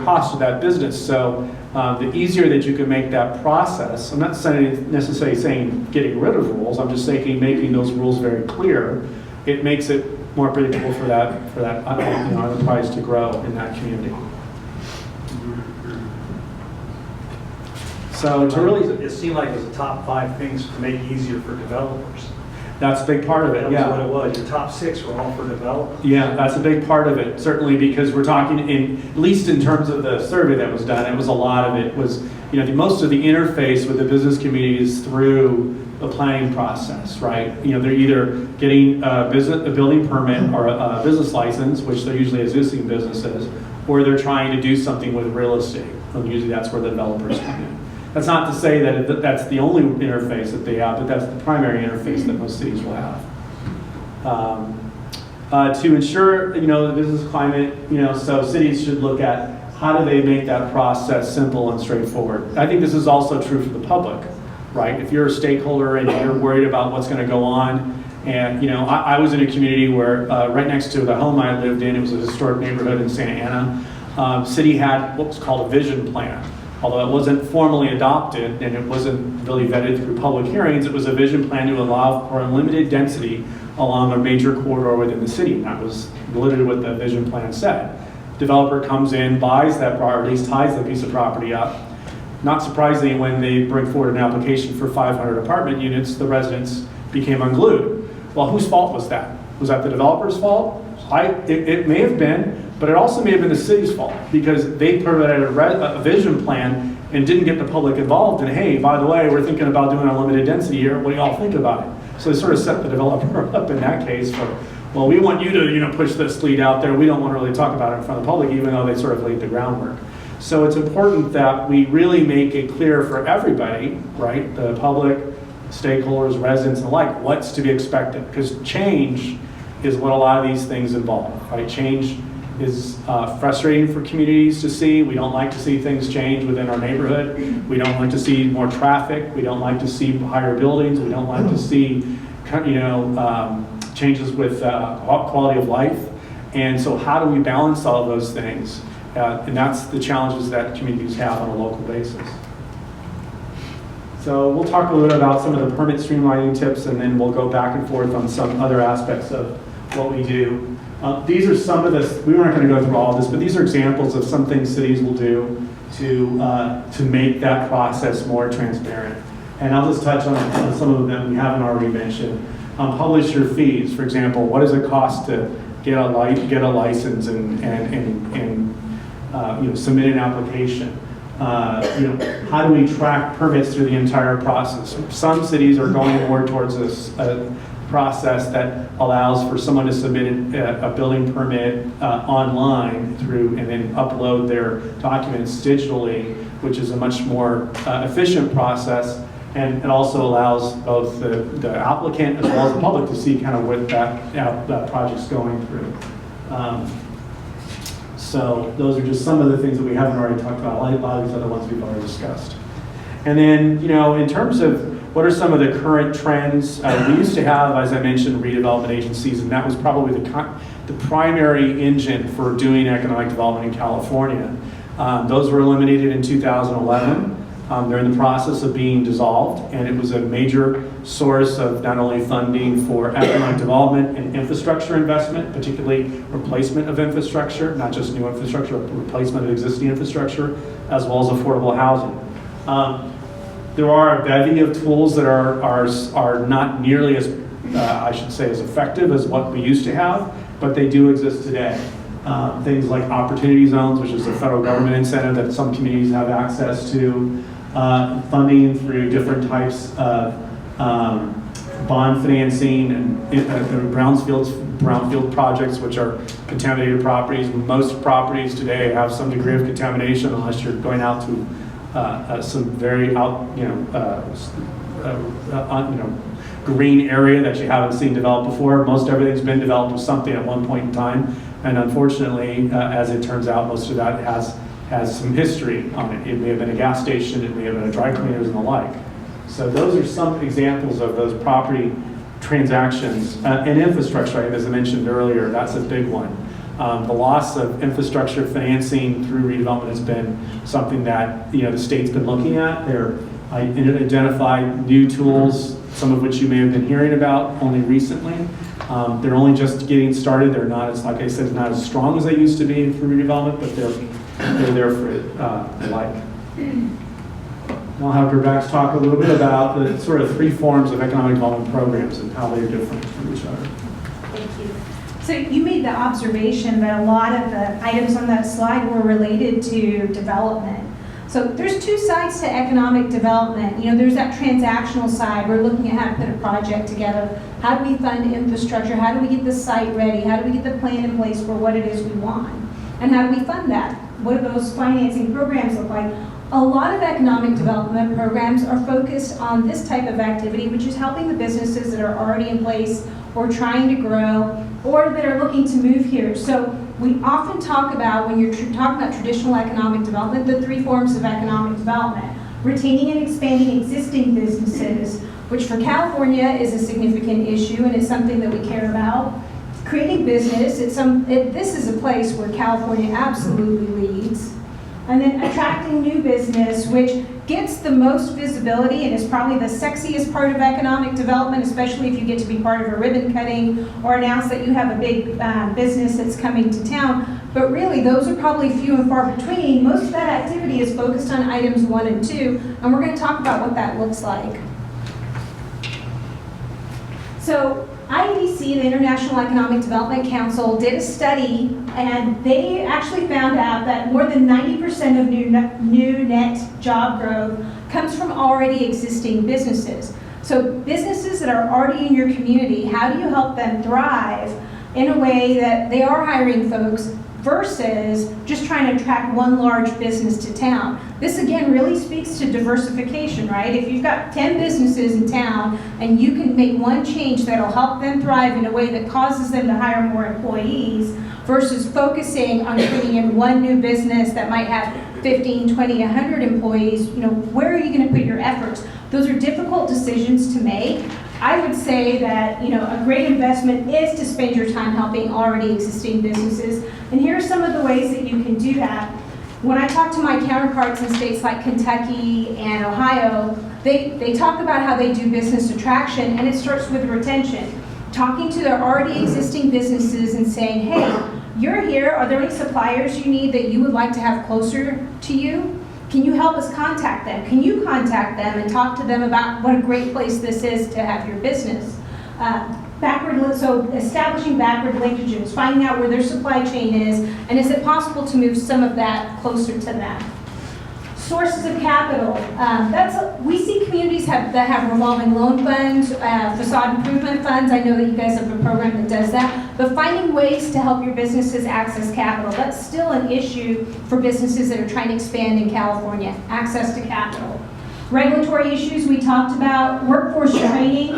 Speaker 3: cost to that business. So the easier that you can make that process, I'm not necessarily saying getting rid of rules, I'm just saying making those rules very clear, it makes it more predictable for that enterprise to grow in that community. So to really,
Speaker 8: it seemed like it was the top 5 things to make it easier for developers.
Speaker 3: that's a big part of it, yeah.
Speaker 8: That was what it was. Your top 6 were all for developers.
Speaker 3: Yeah, that's a big part of it, certainly, because we're talking at least in terms of the survey that was done, it was a lot of it was, most of the interface with the business community is through the planning process, right? They're either getting a building permit or a business license, which they're usually existing businesses, or they're trying to do something with real estate. And usually that's where the developers come in. That's not to say that that's the only interface that they have, but that's the primary interface that most cities will have. To ensure, the business climate, so cities should look at how do they make that process simple and straightforward. I think this is also true for the public, right? If you're a stakeholder and you're worried about what's going to go on, and I was in a community where right next to the home I lived in, it was a historic neighborhood in Santa Ana. City had what was called a vision plan. Although it wasn't formally adopted and it wasn't really vetted through public hearings, it was a vision plan to allow for unlimited density along a major corridor within the city. And that was literally what the vision plan said. Developer comes in, buys that, or at least ties that piece of property up. Not surprisingly, when they bring forward an application for 500 apartment units, the residents became unglued. Well, whose fault was that? Was that the developer's fault? It may have been, but it also may have been the city's fault because they provided a vision plan and didn't get the public involved. And hey, by the way, we're thinking about doing unlimited density here. What do y'all think about it? So they sort of set the developer up in that case for, well, we want you to push this lead out there. We don't want to really talk about it in front of the public, even though they sort of laid the groundwork. So it's important that we really make it clear for everybody, right? The public, stakeholders, residents alike, what's to be expected. Because change is what a lot of these things involve, right? Change is frustrating for communities to see. We don't like to see things change within our neighborhood. We don't like to see more traffic. We don't like to see higher buildings. We don't like to see, changes with quality of life. And so how do we balance all of those things? And that's the challenges that communities have on a local basis. So we'll talk a little bit about some of the permit streamlining tips, and then we'll go back and forth on some other aspects of what we do. These are some of the, we weren't going to go through all of this, but these are examples of some things cities will do to make that process more transparent. And I'll just touch on some of them we haven't already mentioned. Publish your fees. For example, what does it cost to get a license and submit an application? How do we track permits through the entire process? Some cities are going more towards a process that allows for someone to submit a building permit online and then upload their documents digitally, which is a much more efficient process. And it also allows both the applicant as well as the public to see kind of what that project's going through. So those are just some of the things that we haven't already talked about. A lot of these other ones we've already discussed. And then, in terms of what are some of the current trends, we used to have, as I mentioned, redevelopment agencies, and that was probably the primary engine for doing economic development in California. Those were eliminated in 2011. They're in the process of being dissolved, and it was a major source of not only funding for economic development and infrastructure investment, particularly replacement of infrastructure, not just new infrastructure, but replacement of existing infrastructure, as well as affordable housing. There are a bevy of tools that are not nearly as, I should say, as effective as what we used to have, but they do exist today. Things like opportunity zones, which is a federal government incentive that some communities have access to. Funding through different types of bond financing and brownfield projects, which are contaminated properties. Most properties today have some degree of contamination, unless you're going out to some very green area that you haven't seen developed before. Most everything's been developed with something at one point in time, and unfortunately, as it turns out, most of that has some history on it. It may have been a gas station, it may have been a dry cleaners and the like. So those are some examples of those property transactions. And infrastructure, as I mentioned earlier, that's a big one. The loss of infrastructure financing through redevelopment has been something that the state's been looking at. They're identified new tools, some of which you may have been hearing about only recently. They're only just getting started. They're not, like I said, not as strong as they used to be for redevelopment, but they're there for the like. I'll have Gervax talk a little bit about the sort of three forms of economic development programs and how they're different from each other.
Speaker 2: Thank you. So you made the observation that a lot of the items on that slide were related to development. So there's two sides to economic development. There's that transactional side. We're looking at how to put a project together. How do we fund infrastructure? How do we get the site ready? How do we get the plan in place for what it is we want? And how do we fund that? What do those financing programs look like? A lot of economic development programs are focused on this type of activity, which is helping the businesses that are already in place or trying to grow or that are looking to move here. So we often talk about, when you're talking about traditional economic development, the three forms of economic development. Retaining and expanding existing businesses, which for California is a significant issue and it's something that we care about. Creating business, this is a place where California absolutely leads. And then attracting new business, which gets the most visibility and is probably the sexiest part of economic development, especially if you get to be part of a ribbon cutting or announce that you have a big business that's coming to town. But really, those are probably few and far between. Most of that activity is focused on items 1 and 2, and we're going to talk about what that looks like. So IEDC, the International Economic Development Council, did a study, and they actually found out that more than 90% of new net job growth comes from already existing businesses. So businesses that are already in your community, how do you help them thrive in a way that they are hiring folks versus just trying to attract one large business to town? This again really speaks to diversification, right? If you've got 10 businesses in town and you can make one change that'll help them thrive in a way that causes them to hire more employees versus focusing on bringing in one new business that might have 15, 20, 100 employees. Where are you going to put your efforts? Those are difficult decisions to make. I would say that, a great investment is to spend your time helping already existing businesses. And here are some of the ways that you can do that. When I talk to my counterparts in states like Kentucky and Ohio, they talk about how they do business attraction, and it starts with retention. Talking to their already existing businesses and saying, hey, you're here, are there any suppliers you need that you would like to have closer to you? Can you help us contact them? Can you contact them and talk to them about what a great place this is to have your business? So establishing backward linkages, finding out where their supply chain is, and is it possible to move some of that closer to them? Sources of capital. We see communities that have revolving loan funds, facade improvement funds. I know that you guys have a program that does that. But finding ways to help your businesses access capital, that's still an issue for businesses that are trying to expand in California, access to capital. Regulatory issues we talked about, workforce training,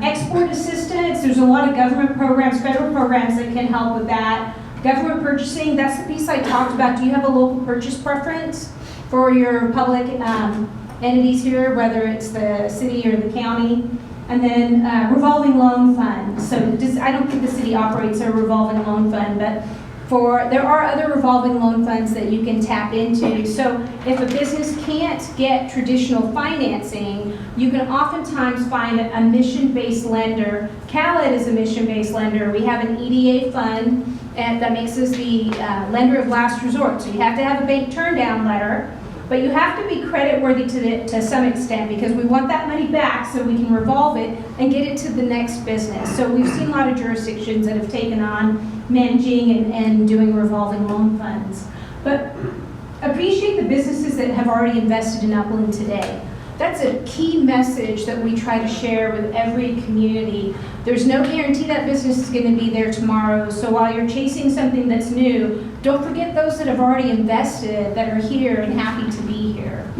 Speaker 2: export assistance. There's a lot of government programs, federal programs that can help with that. Government purchasing, that's the piece I talked about. Do you have a local purchase preference for your public entities here, whether it's the city or the county? And then revolving loan fund. So I don't think the city operates a revolving loan fund, but there are other revolving loan funds that you can tap into. So if a business can't get traditional financing, you can oftentimes find a mission-based lender. CalEd is a mission-based lender. We have an EDA fund that makes us the lender of last resort. So you have to have a bank turndown letter, but you have to be credit worthy to some extent, because we want that money back so we can revolve it and get it to the next business. So we've seen a lot of jurisdictions that have taken on managing and doing revolving loan funds. But appreciate the businesses that have already invested in Upland today. That's a key message that we try to share with every community. There's no guarantee that business is going to be there tomorrow, so while you're chasing something that's new, don't forget those that have already invested, that are here and happy to be here.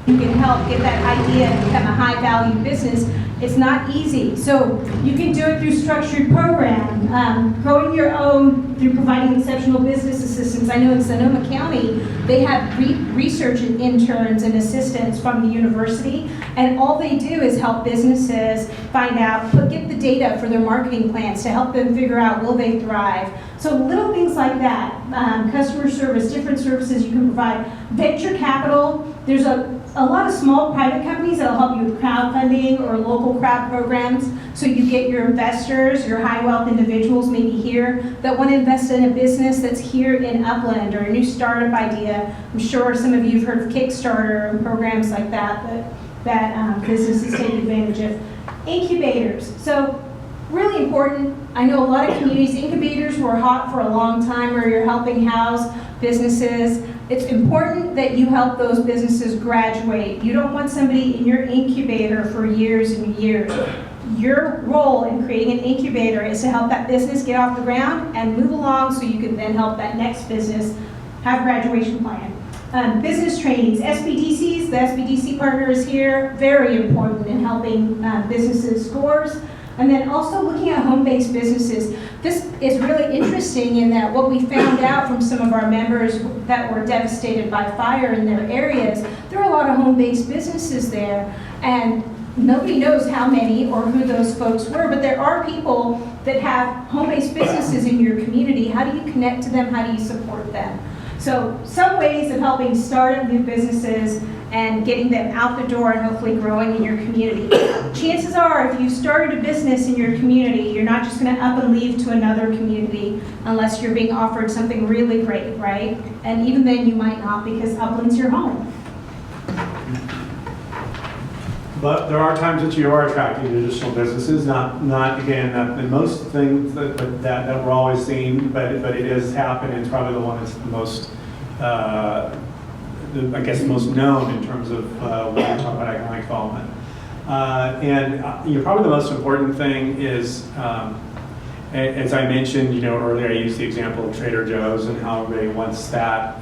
Speaker 2: You can help get that idea and become a high-value business. It's not easy, so you can do it through structured program, growing your own through providing exceptional business assistance. I know in Sonoma County, they have research interns and assistants from the university, and all they do is help businesses find out, get the data for their marketing plans to help them figure out, will they thrive? So little things like that, customer service, different services you can provide. Venture capital, there's a lot of small private companies that will help you with crowdfunding or local crowd programs. So you get your investors, your high wealth individuals maybe here that want to invest in a business that's here in Upland, or a new startup idea. I'm sure some of you have heard of Kickstarter and programs like that businesses take advantage of. Incubators. So really important. I know a lot of communities, incubators were hot for a long time, where you're helping house businesses. It's important that you help those businesses graduate. You don't want somebody in your incubator for years and years. Your role in creating an incubator is to help that business get off the ground and move along, so you can then help that next business have a graduation plan. Business trainings, SBDCs, the SBDC partner is here, very important in helping businesses scores. And then also looking at home-based businesses. This is really interesting in that what we found out from some of our members that were devastated by fire in their areas, there are a lot of home-based businesses there, and nobody knows how many or who those folks were, but there are people that have home-based businesses in your community. How do you connect to them? How do you support them? So some ways of helping start up new businesses and getting them out the door and hopefully growing in your community. Chances are, if you started a business in your community, you're not just going to up and leave to another community unless you're being offered something really great, right? And even then you might not, because Upland's your home.
Speaker 3: But there are times that you are attracting additional businesses, not again, the most things that we're always seeing, but it is happening. It's probably the one that's the most, I guess, the most known in terms of when we talk about economic development. And probably the most important thing is, as I mentioned, earlier, I used the example of Trader Joe's and how everybody wants that.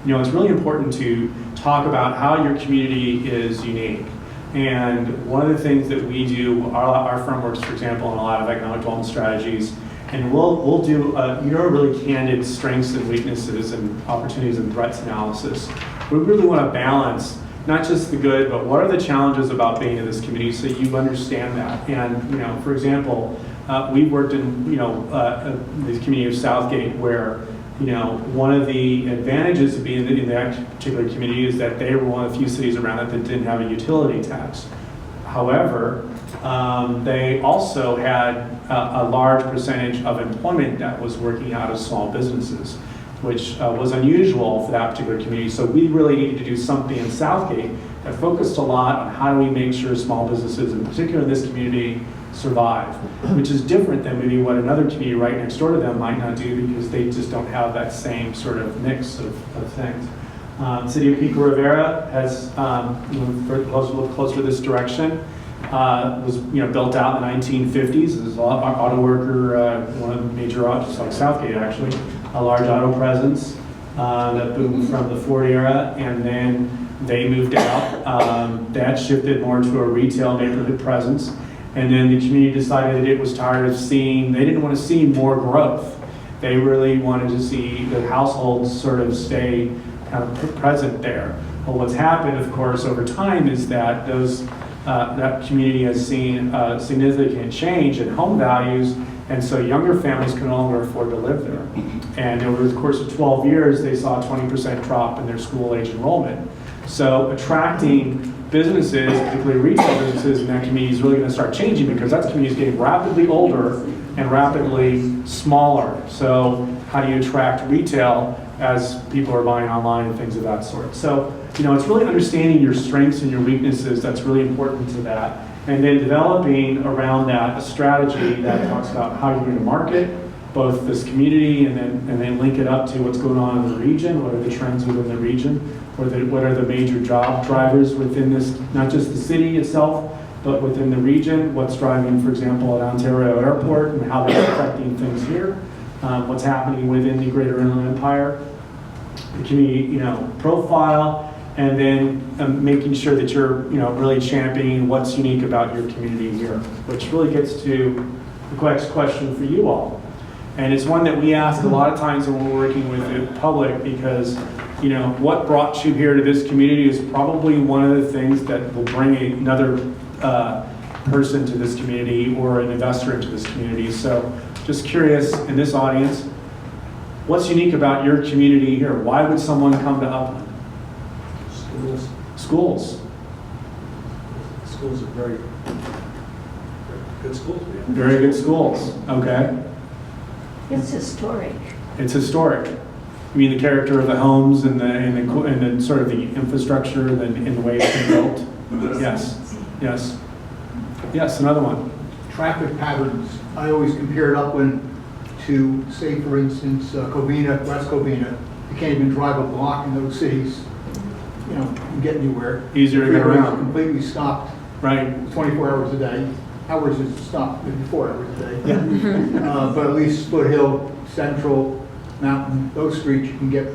Speaker 3: It's really important to talk about how your community is unique. And one of the things that we do, our firm works, for example, on a lot of economic development strategies, And we'll do really candid strengths and weaknesses and opportunities and threats analysis. We really want to balance not just the good, but what are the challenges about being in this community so you understand that. And for example, we've worked in the community of Southgate where one of the advantages of being in that particular community is that they were one of the few cities around it that didn't have a utility tax. However, they also had a large percentage of employment that was working out of small businesses, which was unusual for that particular community. So we really needed to do something in Southgate that focused a lot on how do we make sure small businesses, in particular in this community, survive, which is different than maybe what another community right next door to them might not do because they just don't have that same sort of mix of things. City of Pico Rivera has looked closer to this direction. Was built out in the 1950s. It was an auto worker, one of the major, just like Southgate actually, a large auto presence that boomed from the Ford era, and then they moved out. That shifted more to a retail neighborhood presence, and then the community decided it was tired of seeing, they didn't want to see more growth. They really wanted to see the households sort of stay kind of present there. Well, what's happened, of course, over time is that that community has seen significant change in home values, and so younger families can no longer afford to live there. And over the course of 12 years, they saw a 20% drop in their school age enrollment. So attracting businesses, particularly retail businesses in that community is really going to start changing because that community is getting rapidly older and rapidly smaller. So how do you attract retail as people are buying online and things of that sort? So it's really understanding your strengths and your weaknesses that's really important to that. And then developing around that a strategy that talks about how you're going to market both this community and then link it up to what's going on in the region, what are the trends within the region, what are the major job drivers within this, not just the city itself, but within the region, what's driving, for example, at Ontario Airport and how that's affecting things here, what's happening within the Greater Inland Empire, the community profile, and then making sure that you're really championing what's unique about your community here, which really gets to the next question for you all. And it's one that we ask a lot of times when we're working with the public because what brought you here to this community is probably one of the things that will bring another person to this community or an investor into this community. So just curious in this audience, what's unique about your community here? Why would someone come to Upland? Schools.
Speaker 8: Schools are very good schools.
Speaker 3: Very good schools, okay.
Speaker 9: It's historic.
Speaker 3: It's historic. You mean the character of the homes and the sort of the infrastructure and the way it's been built? Yes, yes. Yes, another one.
Speaker 7: Traffic patterns. I always compared Upland to, say, for instance, Covina, West Covina. You can't even drive a block in those cities, and get anywhere.
Speaker 3: Easier to get around.
Speaker 7: Completely stopped.
Speaker 3: Right.
Speaker 7: 24 hours a day. Hours is stopped, maybe 4 hours a day.
Speaker 3: Yeah.
Speaker 7: But at least Foothill, Central, Mountain, those streets you can get,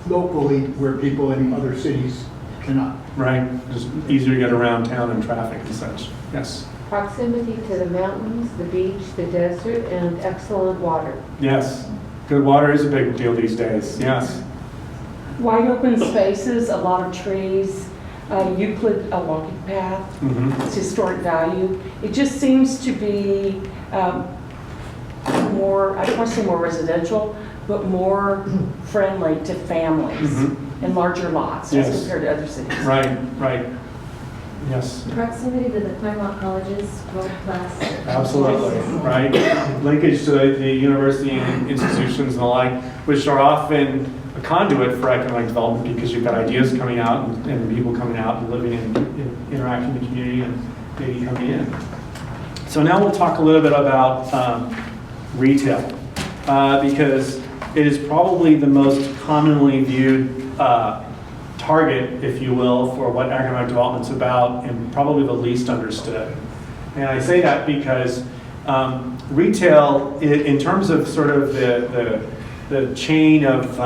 Speaker 7: locally where people in other cities cannot.
Speaker 3: Right. Just easier to get around town and traffic and such. Yes.
Speaker 9: Proximity to the mountains, the beach, the desert, and excellent water.
Speaker 3: Yes. Good water is a big deal these days. Yes.
Speaker 4: Wide open spaces, a lot of trees, Euclid, a walking path. It's historic value. It just seems to be more, I don't want to say more residential, but more friendly to families and larger lots as compared to other cities.
Speaker 3: Right, right. Yes.
Speaker 6: Proximity to the Claremont colleges, world class.
Speaker 3: Absolutely, right? Linkage to the university and institutions and the like, which are often a conduit for economic development because you've got ideas coming out and people coming out and living and interacting with the community and maybe coming in. So now we'll talk a little bit about retail because it is probably the most commonly viewed target, if you will, for what economic development's about and probably the least understood. And I say that because retail, in terms of sort of the chain of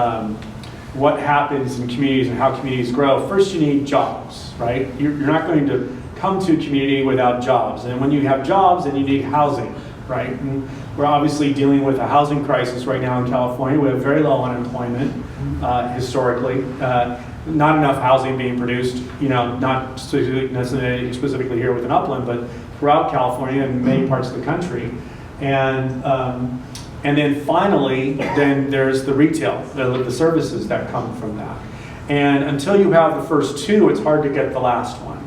Speaker 3: what happens in communities and how communities grow, first you need jobs, right? You're not going to come to a community without jobs. And when you have jobs, then you need housing, right? And We're obviously dealing with a housing crisis right now in California. We have very low unemployment historically. Not enough housing being produced, not specifically here within Upland, but throughout California and many parts of the country. And then finally, then there's the retail, the services that come from that. And until you have the first two, it's hard to get the last one.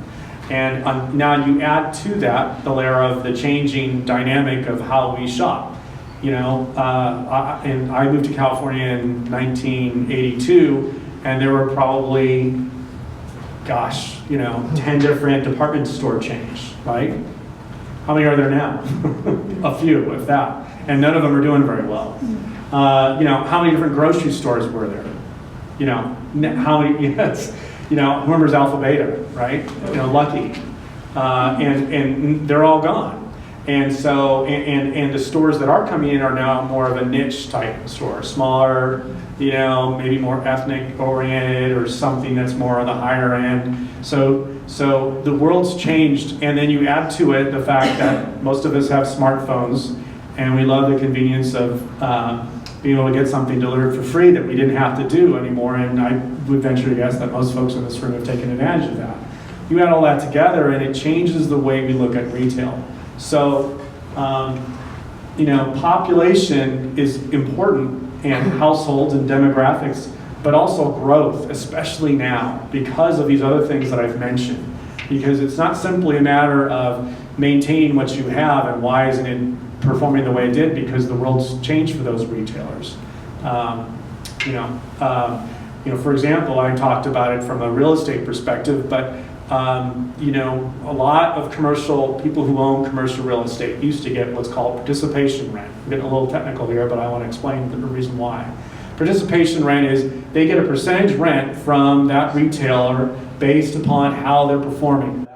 Speaker 3: And now you add to that the layer of the changing dynamic of how we shop. And I moved to California in 1982, and there were probably, 10 different department store chains, right? How many are there now? A few, if that. And none of them are doing very well. How many different grocery stores were there? How many, who remembers Alpha Beta, right? Lucky. And they're all gone. And so, and the stores that are coming in are now more of a niche type store, smaller, maybe more ethnic oriented or something that's more on the higher end. So the world's changed, and then you add to it the fact that most of us have smartphones, and we love the convenience of being able to get something delivered for free that we didn't have to do anymore, and I would venture to guess that most folks in this room have taken advantage of that. You add all that together, and it changes the way we look at retail. So, population is important, and households and demographics, but also growth, especially now, because of these other things that I've mentioned. Because it's not simply a matter of maintaining what you have and why isn't it performing the way it did, because the world's changed for those retailers. For example, I talked about it from a real estate perspective, but a lot of people who own commercial real estate used to get what's called participation rent. I'm getting a little technical here, but I want to explain the reason why. Participation rent is they get a percentage rent from that retailer based upon how they're performing.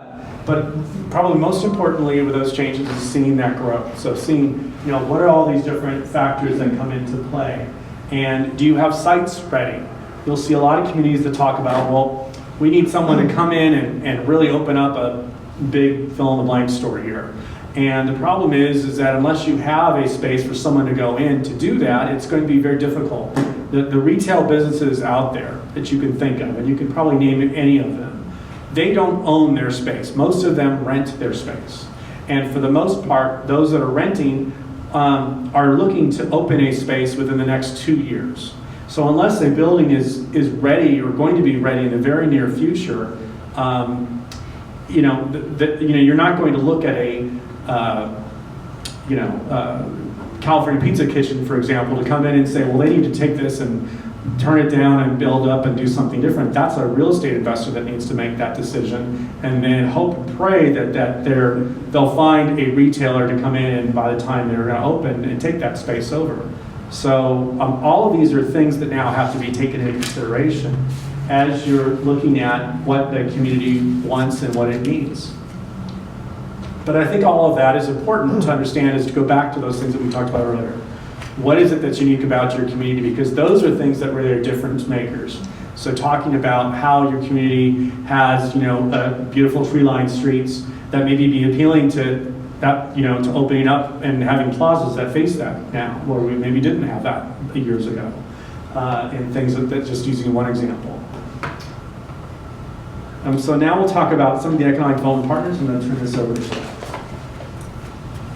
Speaker 3: But probably most importantly with those changes is seeing that growth. So seeing, what are all these different factors that come into play? And do you have sites ready? You'll see a lot of communities that talk about, well, we need someone to come in and really open up a big fill-in-the-blank store here. And the problem is that unless you have a space for someone to go in to do that, it's going to be very difficult. The retail businesses out there that you can think of, and you can probably name any of them, they don't own their space. Most of them rent their space. And for the most part, those that are renting are looking to open a space within the next 2 years. So unless a building is ready or going to be ready in the very near future, you're not going to look at a California Pizza Kitchen, for example, to come in and say, well, they need to take this and turn it down and build up and do something different. That's a real estate investor that needs to make that decision, and then hope and pray that they'll find a retailer to come in by the time they're going to open and take that space over. So all of these are things that now have to be taken into consideration as you're looking at what the community wants and what it needs. But I think all of that is important to understand, is to go back to those things that we talked about earlier. What is it that's unique about your community? Because those are things that really are difference makers. So talking about how your community has, beautiful tree-lined streets that maybe be appealing to that, to opening up and having plazas that face that now, where we maybe didn't have that years ago, and things that just using one example. So now we'll talk about some of the economic development partners. I'm going to turn this over to Yvette.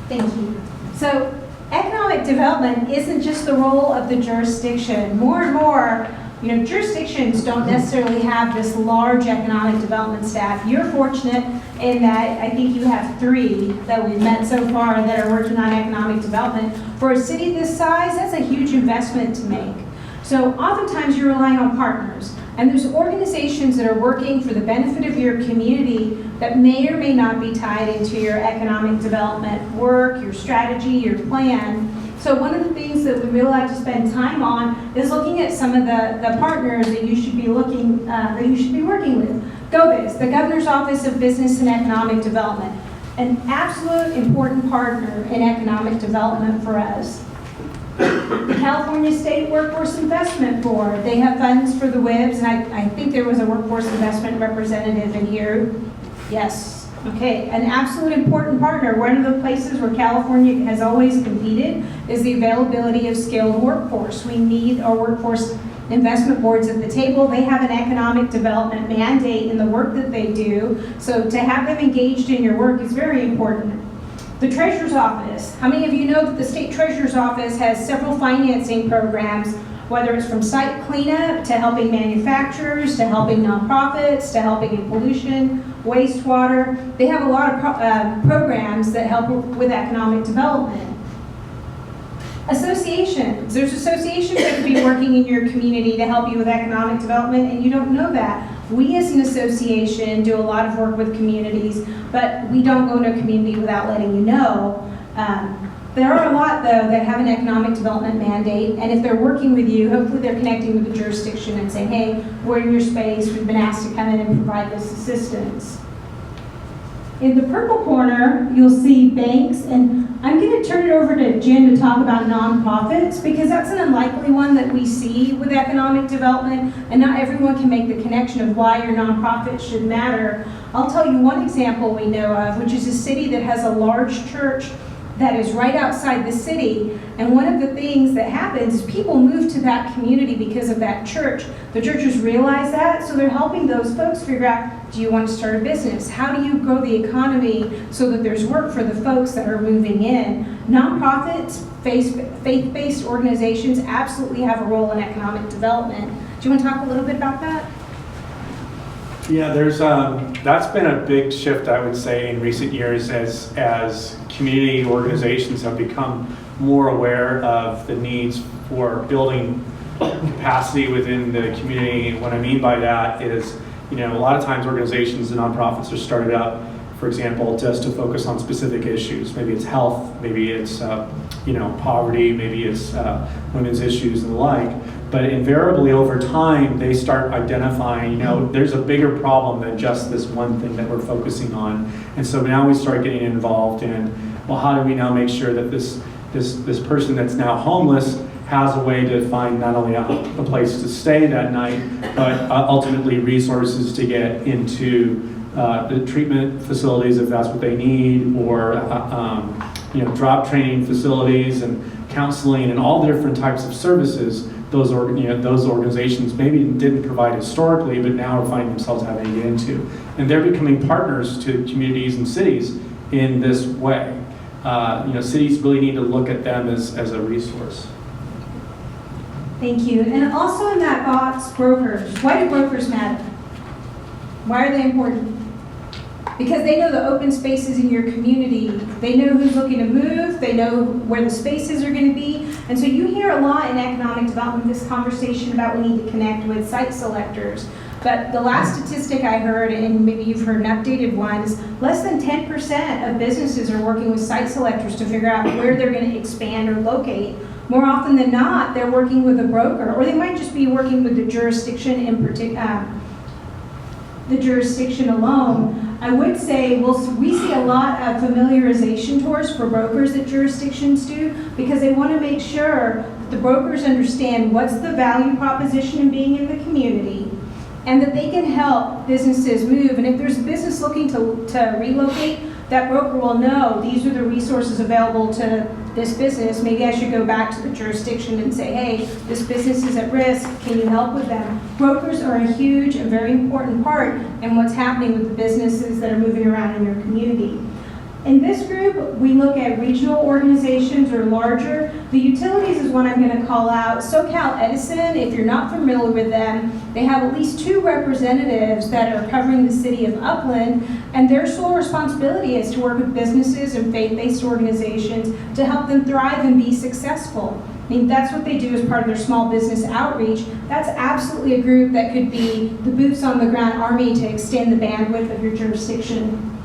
Speaker 2: Thank you. So economic development isn't just the role of the jurisdiction. More and more, jurisdictions don't necessarily have this large economic development staff. You're fortunate in that I think you have 3 that we've met so far that are working on economic development. For a city this size, that's a huge investment to make. So oftentimes you're relying on partners. And there's organizations that are working for the benefit of your community that may or may not be tied into your economic development work, your strategy, your plan. So one of the things that we really like to spend time on is looking at some of the partners that you should be working with. GoBiz, the Governor's Office of Business and Economic Development, an absolute important partner in economic development for us. The California State Workforce Investment Board, they have funds for the WIBs, and I think there was a workforce investment representative in here. Yes. Okay, an absolute important partner, one of the places where California has always competed is the availability of skilled workforce. We need our workforce investment boards at the table. They have an economic development mandate in the work that they do. So to have them engaged in your work is very important. The Treasurer's Office. How many of you know that the State Treasurer's Office has several financing programs, whether it's from site cleanup to helping manufacturers, to helping nonprofits, to helping in pollution, wastewater. They have a lot of programs that help with economic development. Associations. There's associations that could be working in your community to help you with economic development, and you don't know that. We as an association do a lot of work with communities, but we don't go into a community without letting you know. There are a lot, though, that have an economic development mandate, and if they're working with you, hopefully they're connecting with the jurisdiction and saying, hey, we're in your space, we've been asked to come in and provide this assistance. In the purple corner, you'll see banks, and I'm going to turn it over to Jim to talk about nonprofits, because that's an unlikely one that we see with economic development, and not everyone can make the connection of why your nonprofit should matter. I'll tell you one example we know of, which is a city that has a large church that is right outside the city, and one of the things that happens is people move to that community because of that church. The churches realize that, so they're helping those folks figure out, do you want to start a business? How do you grow the economy so that there's work for the folks that are moving in? Nonprofits, faith-based organizations absolutely have a role in economic development. Do you want to talk a little bit about that?
Speaker 3: Yeah, that's been a big shift, I would say, in recent years as community organizations have become more aware of the needs for building capacity within the community. And what I mean by that is, a lot of times organizations and nonprofits are started up, for example, just to focus on specific issues. Maybe it's health, maybe it's poverty, maybe it's women's issues and the like. But invariably over time, they start identifying, there's a bigger problem than just this one thing that we're focusing on. And so now we start getting involved in, well, how do we now make sure that this person that's now homeless has a way to find not only a place to stay that night, but ultimately resources to get into the treatment facilities if that's what they need, or job training facilities and counseling and all the different types of services those organizations maybe didn't provide historically, but now are finding themselves having to get into. And they're becoming partners to communities and cities in this way. Cities really need to look at them as a resource.
Speaker 2: Thank you. And also in that box, brokers. Why do brokers matter? Why are they important? Because they know the open spaces in your community. They know who's looking to move. They know where the spaces are going to be. And so you hear a lot in economic development, this conversation about we need to connect with site selectors. But the last statistic I heard, and maybe you've heard an updated one, is less than 10% of businesses are working with site selectors to figure out where they're going to expand or locate. More often than not, they're working with a broker, or they might just be working with the jurisdiction in particular. The jurisdiction alone. I would say we see a lot of familiarization tours for brokers that jurisdictions do, because they want to make sure that the brokers understand what's the value proposition in being in the community, and that they can help businesses move. And if there's a business looking to relocate, that broker will know these are the resources available to this business. Maybe I should go back to the jurisdiction and say, hey, this business is at risk, can you help with them? Brokers are a huge and very important part in what's happening with the businesses that are moving around in your community. In this group, we look at regional organizations or larger. The utilities is one I'm going to call out. SoCal Edison, if you're not familiar with them, they have at least 2 representatives that are covering the city of Upland, and their sole responsibility is to work with businesses and faith-based organizations to help them thrive and be successful. I mean, that's what they do as part of their small business outreach. That's absolutely a group that could be the boots on the ground army to extend the bandwidth of your jurisdiction.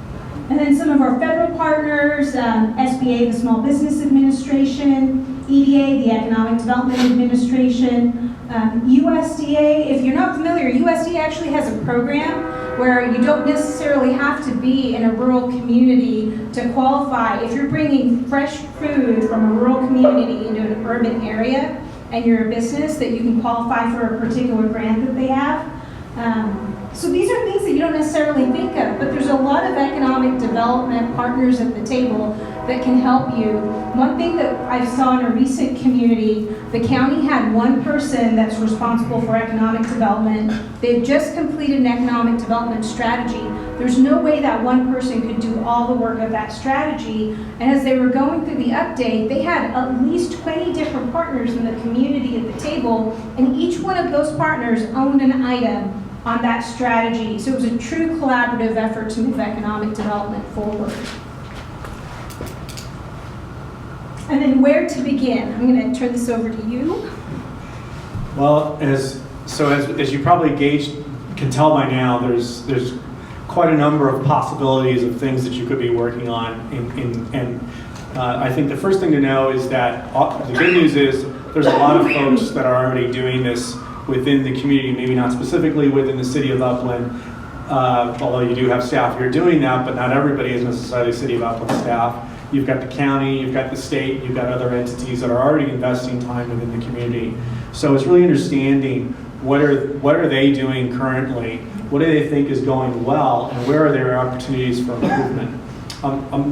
Speaker 2: And then some of our federal partners, SBA, the Small Business Administration, EDA, the Economic Development Administration, USDA. If you're not familiar, USDA actually has a program where you don't necessarily have to be in a rural community to qualify. If you're bringing fresh food from a rural community into an urban area and you're a business, that you can qualify for a particular grant that they have. So these are things that you don't necessarily think of, but there's a lot of economic development partners at the table that can help you. One thing that I saw in a recent community, the county had one person that's responsible for economic development. They've just completed an economic development strategy. There's no way that one person could do all the work of that strategy. And as they were going through the update, they had at least 20 different partners in the community at the table, and each one of those partners owned an item on that strategy. So it was a true collaborative effort to move economic development forward. And then where to begin? I'm going to turn this over to you.
Speaker 3: Well, as you probably can tell by now, there's quite a number of possibilities of things that you could be working on. And I think the first thing to know is that the good news is there's a lot of folks that are already doing this within the community, maybe not specifically within the city of Upland, although you do have staff here doing that, but not everybody is necessarily city of Upland staff. You've got the county, you've got the state, you've got other entities that are already investing time within the community. So it's really understanding what are they doing currently, what do they think is going well, and where are there opportunities for improvement.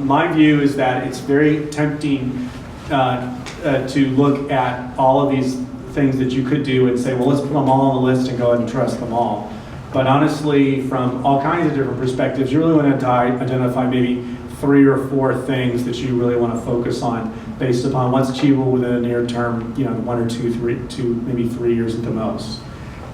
Speaker 3: My view is that it's very tempting to look at all of these things that you could do and say, well, let's put them all on the list and go ahead and trust them all. But honestly, from all kinds of different perspectives, you really want to identify maybe 3 or 4 things that you really want to focus on based upon what's achievable within a near term, 1 or 2, maybe 3 years at the most.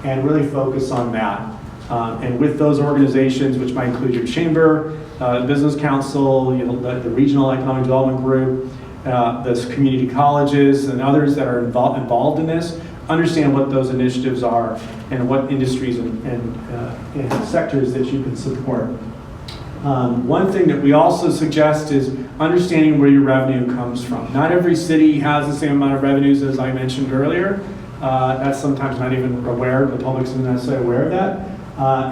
Speaker 3: And really focus on that. And with those organizations, which might include your chamber, business council, the regional economic development group, the community colleges and others that are involved in this, understand what those initiatives are and what industries and sectors that you can support. One thing that we also suggest is understanding where your revenue comes from. Not every city has the same amount of revenues as I mentioned earlier. That's sometimes not even aware, the public's not necessarily aware of that.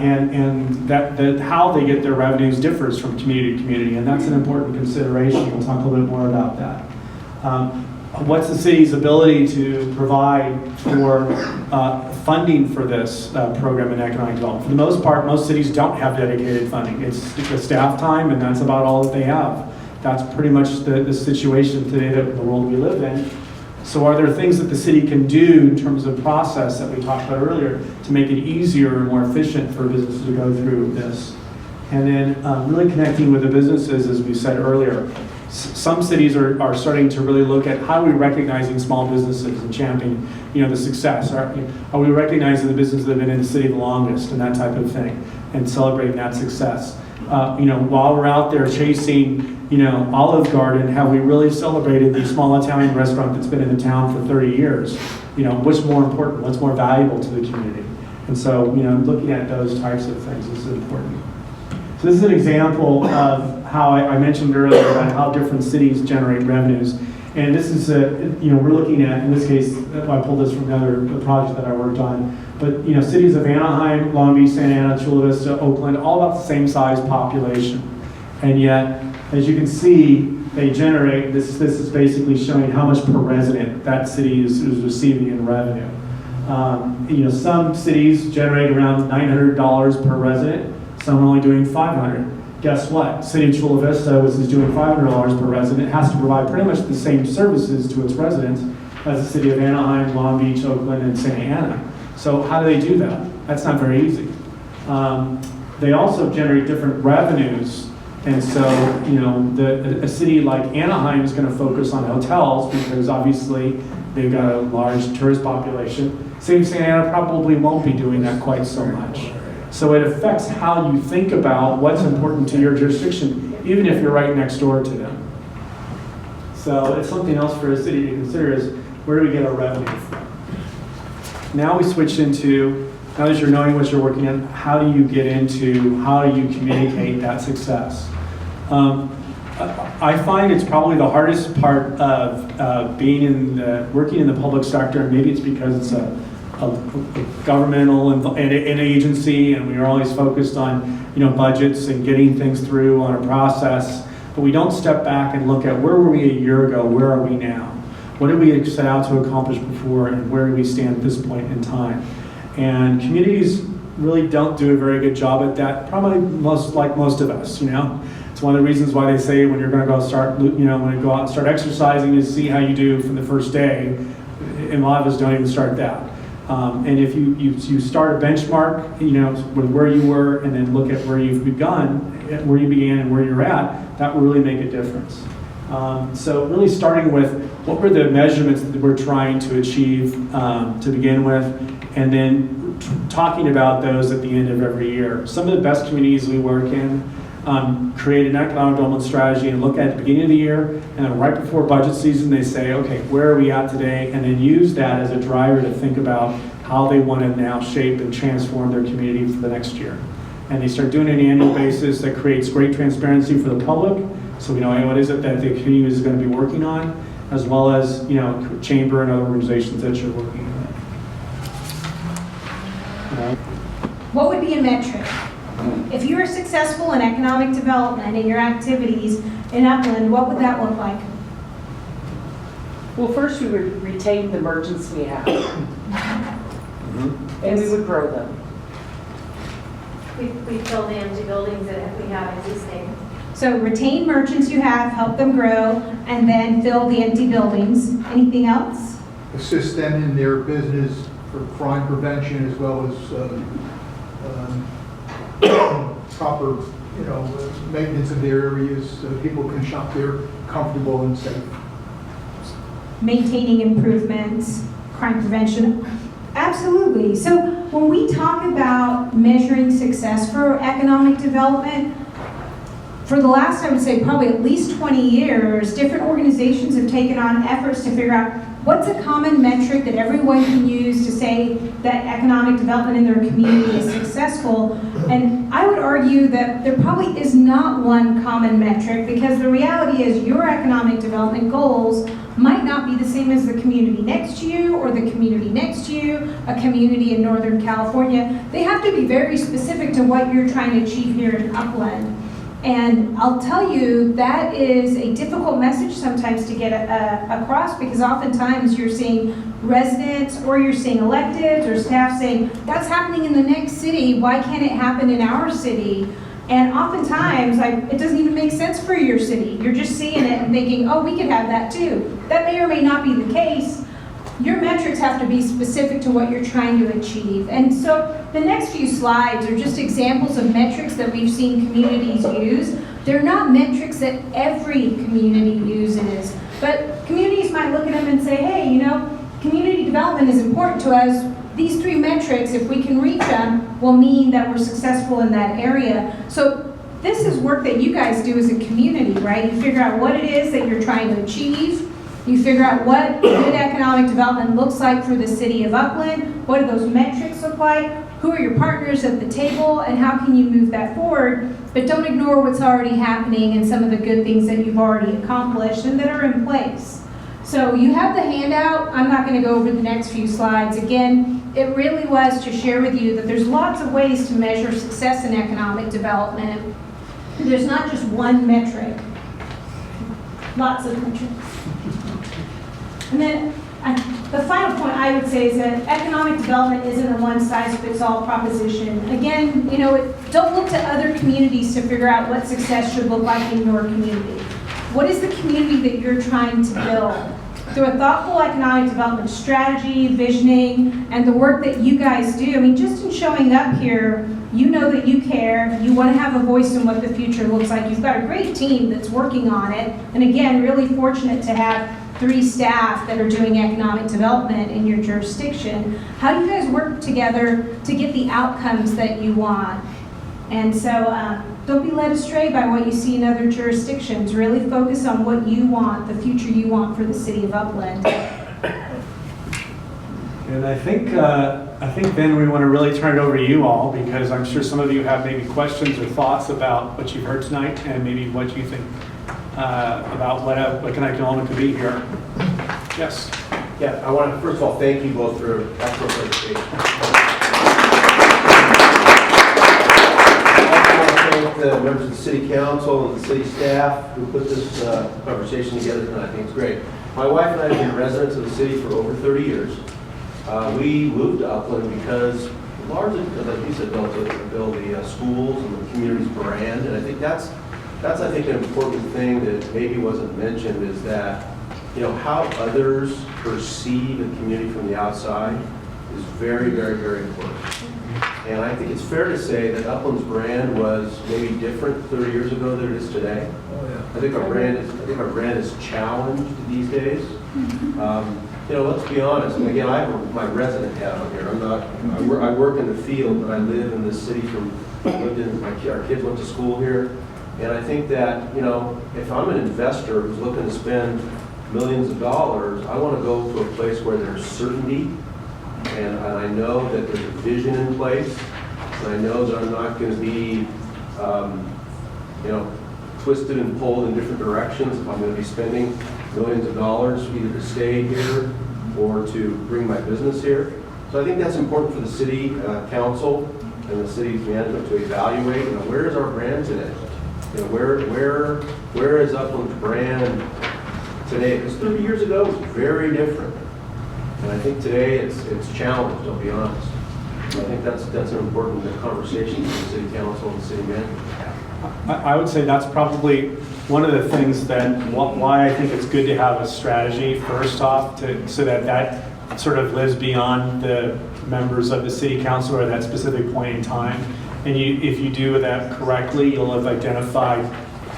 Speaker 3: And that how they get their revenues differs from community to community, and that's an important consideration. We'll talk a little bit more about that. What's the city's ability to provide for funding for this program in economic development? For the most part, most cities don't have dedicated funding. It's the staff time, and that's about all that they have. That's pretty much the situation today that the world we live in. So are there things that the city can do in terms of process that we talked about earlier to make it easier and more efficient for businesses to go through this? And then really connecting with the businesses, as we said earlier. Some cities are starting to really look at how are we recognizing small businesses and championing, the success. Are we recognizing the businesses that have been in the city the longest and that type of thing, and celebrating that success? While we're out there chasing, Olive Garden, have we really celebrated the small Italian restaurant that's been in the town for 30 years? What's more important? What's more valuable to the community? And so, looking at those types of things is important. So this is an example of how I mentioned earlier about how different cities generate revenues. And this is, we're looking at, in this case, I pulled this from another project that I worked on, but, cities of Anaheim, Long Beach, Santa Ana, Chula Vista, Oakland, all about the same size population. And yet, as you can see, they generate, this is basically showing how much per resident that city is receiving in revenue. Some cities generate around $900 per resident, some are only doing $500. Guess what? City of Chula Vista, which is doing $500 per resident, has to provide pretty much the same services to its residents as the city of Anaheim, Long Beach, Oakland, and Santa Ana. So how do they do that? That's not very easy. They also generate different revenues. And so, a city like Anaheim is going to focus on hotels because obviously they've got a large tourist population. City of Santa Ana probably won't be doing that quite so much. So it affects how you think about what's important to your jurisdiction, even if you're right next door to them. So it's something else for a city to consider is where do we get our revenue from? Now we switch into, now that you're knowing what you're working on, how do you communicate that success? I find it's probably the hardest part of working in the public sector, and maybe it's because it's a governmental an agency, and we are always focused on budgets and getting things through on a process, but we don't step back and look at where were we a year ago, where are we now, what did we set out to accomplish before, and where do we stand at this point in time. And communities really don't do a very good job at that, probably most of us, you know. It's one of the reasons why they say when you're going to go start, when you go out and start exercising is see how you do from the first day, and a lot of us don't even start that. And if you start a benchmark, with where you were, and then look at where you've begun, where you began and where you're at, that will really make a difference. So really starting with what were the measurements that we're trying to achieve to begin with, and then talking about those at the end of every year. Some of the best communities we work in create an economic development strategy and look at the beginning of the year, and then right before budget season they say, okay, where are we at today? And then use that as a driver to think about how they want to now shape and transform their community for the next year. And they start doing it on an annual basis. That creates great transparency for the public, so we know, hey, what is it that the community is going to be working on, as well as chamber and other organizations that you're working with.
Speaker 2: What would be a metric? If you were successful in economic development in your activities in Upland, what would that look like?
Speaker 4: Well, first we would retain the merchants we have, and we would grow them.
Speaker 6: We fill the empty buildings that we have existing.
Speaker 2: So retain merchants you have, help them grow, and then fill the empty buildings. Anything else?
Speaker 7: Assist them in their business for crime prevention as well as proper, maintenance of their areas so people can shop there comfortable and safe.
Speaker 2: Maintaining improvements, crime prevention. Absolutely. So when we talk about measuring success for economic development, for the last, I would say, probably at least 20 years, different organizations have taken on efforts to figure out what's a common metric that everyone can use to say that economic development in their community is successful. And I would argue that there probably is not one common metric, because the reality is your economic development goals might not be the same as the community next to you or the community next to you, a community in Northern California. They have to be very specific to what you're trying to achieve here in Upland. And I'll tell you, that is a difficult message sometimes to get across, because oftentimes you're seeing residents or you're seeing electeds or staff saying, that's happening in the next city, why can't it happen in our city? And oftentimes, it doesn't even make sense for your city. You're just seeing it and thinking, oh, we could have that too. That may or may not be the case. Your metrics have to be specific to what you're trying to achieve. And so the next few slides are just examples of metrics that we've seen communities use. They're not metrics that every community uses, but communities might look at them and say, hey, community development is important to us. These 3 metrics, if we can reach them, will mean that we're successful in that area. So this is work that you guys do as a community, right? You figure out what it is that you're trying to achieve. You figure out what good economic development looks like for the city of Upland. What do those metrics look like? Who are your partners at the table, and how can you move that forward? But don't ignore what's already happening and some of the good things that you've already accomplished and that are in place. So you have the handout. I'm not going to go over the next few slides. Again, it really was to share with you that there's lots of ways to measure success in economic development. There's not just one metric. Lots of metrics. And then the final point I would say is that economic development isn't a one-size-fits-all proposition. Again, don't look to other communities to figure out what success should look like in your community. What is the community that you're trying to build? Through a thoughtful economic development strategy, visioning, and the work that you guys do. I mean, just in showing up here, you know that you care, you want to have a voice in what the future looks like. You've got a great team that's working on it. And again, really fortunate to have 3 staff that are doing economic development in your jurisdiction. How do you guys work together to get the outcomes that you want? And so don't be led astray by what you see in other jurisdictions. Really focus on what you want, the future you want for the city of Upland.
Speaker 3: And I think then we want to really turn it over to you all, because I'm sure some of you have maybe questions or thoughts about what you've heard tonight, and maybe what you think about what economic development could be here. Yes.
Speaker 5: Yeah, I want to first of all thank you both for an excellent presentation. I want to thank the members of the City Council and the city staff who put this conversation together tonight. I think it's great. My wife and I have been residents of the city for over 30 years. We moved to Upland because largely, like you said, build the schools and the community's brand. And I think that's I think an important thing that maybe wasn't mentioned is that, how others perceive a community from the outside is very, very, very important. And I think it's fair to say that Upland's brand was maybe different 30 years ago than it is today.
Speaker 7: Oh, yeah.
Speaker 5: I think our brand is challenged these days. Let's be honest. And again, I have my resident hat on here. I work in the field, but I live in this city. Our kids went to school here, and I think that if I'm an investor who's looking to spend millions of dollars, I want to go to a place where there's certainty, and I know that there's a vision in place, and I know that I'm not going to be, twisted and pulled in different directions if I'm going to be spending millions of dollars either to stay here or to bring my business here. So I think that's important for the city council and the city's management to evaluate. Where is our brand today? Where is Upland's brand today? Because 30 years ago it was very different, and I think today it's challenged. I'll be honest. So I think that's an important conversation for the city council and the city manager.
Speaker 3: I would say that's probably one of the things why I think it's good to have a strategy first off, so that sort of lives beyond the members of the city council or that specific point in time. And if you do that correctly, you'll have identified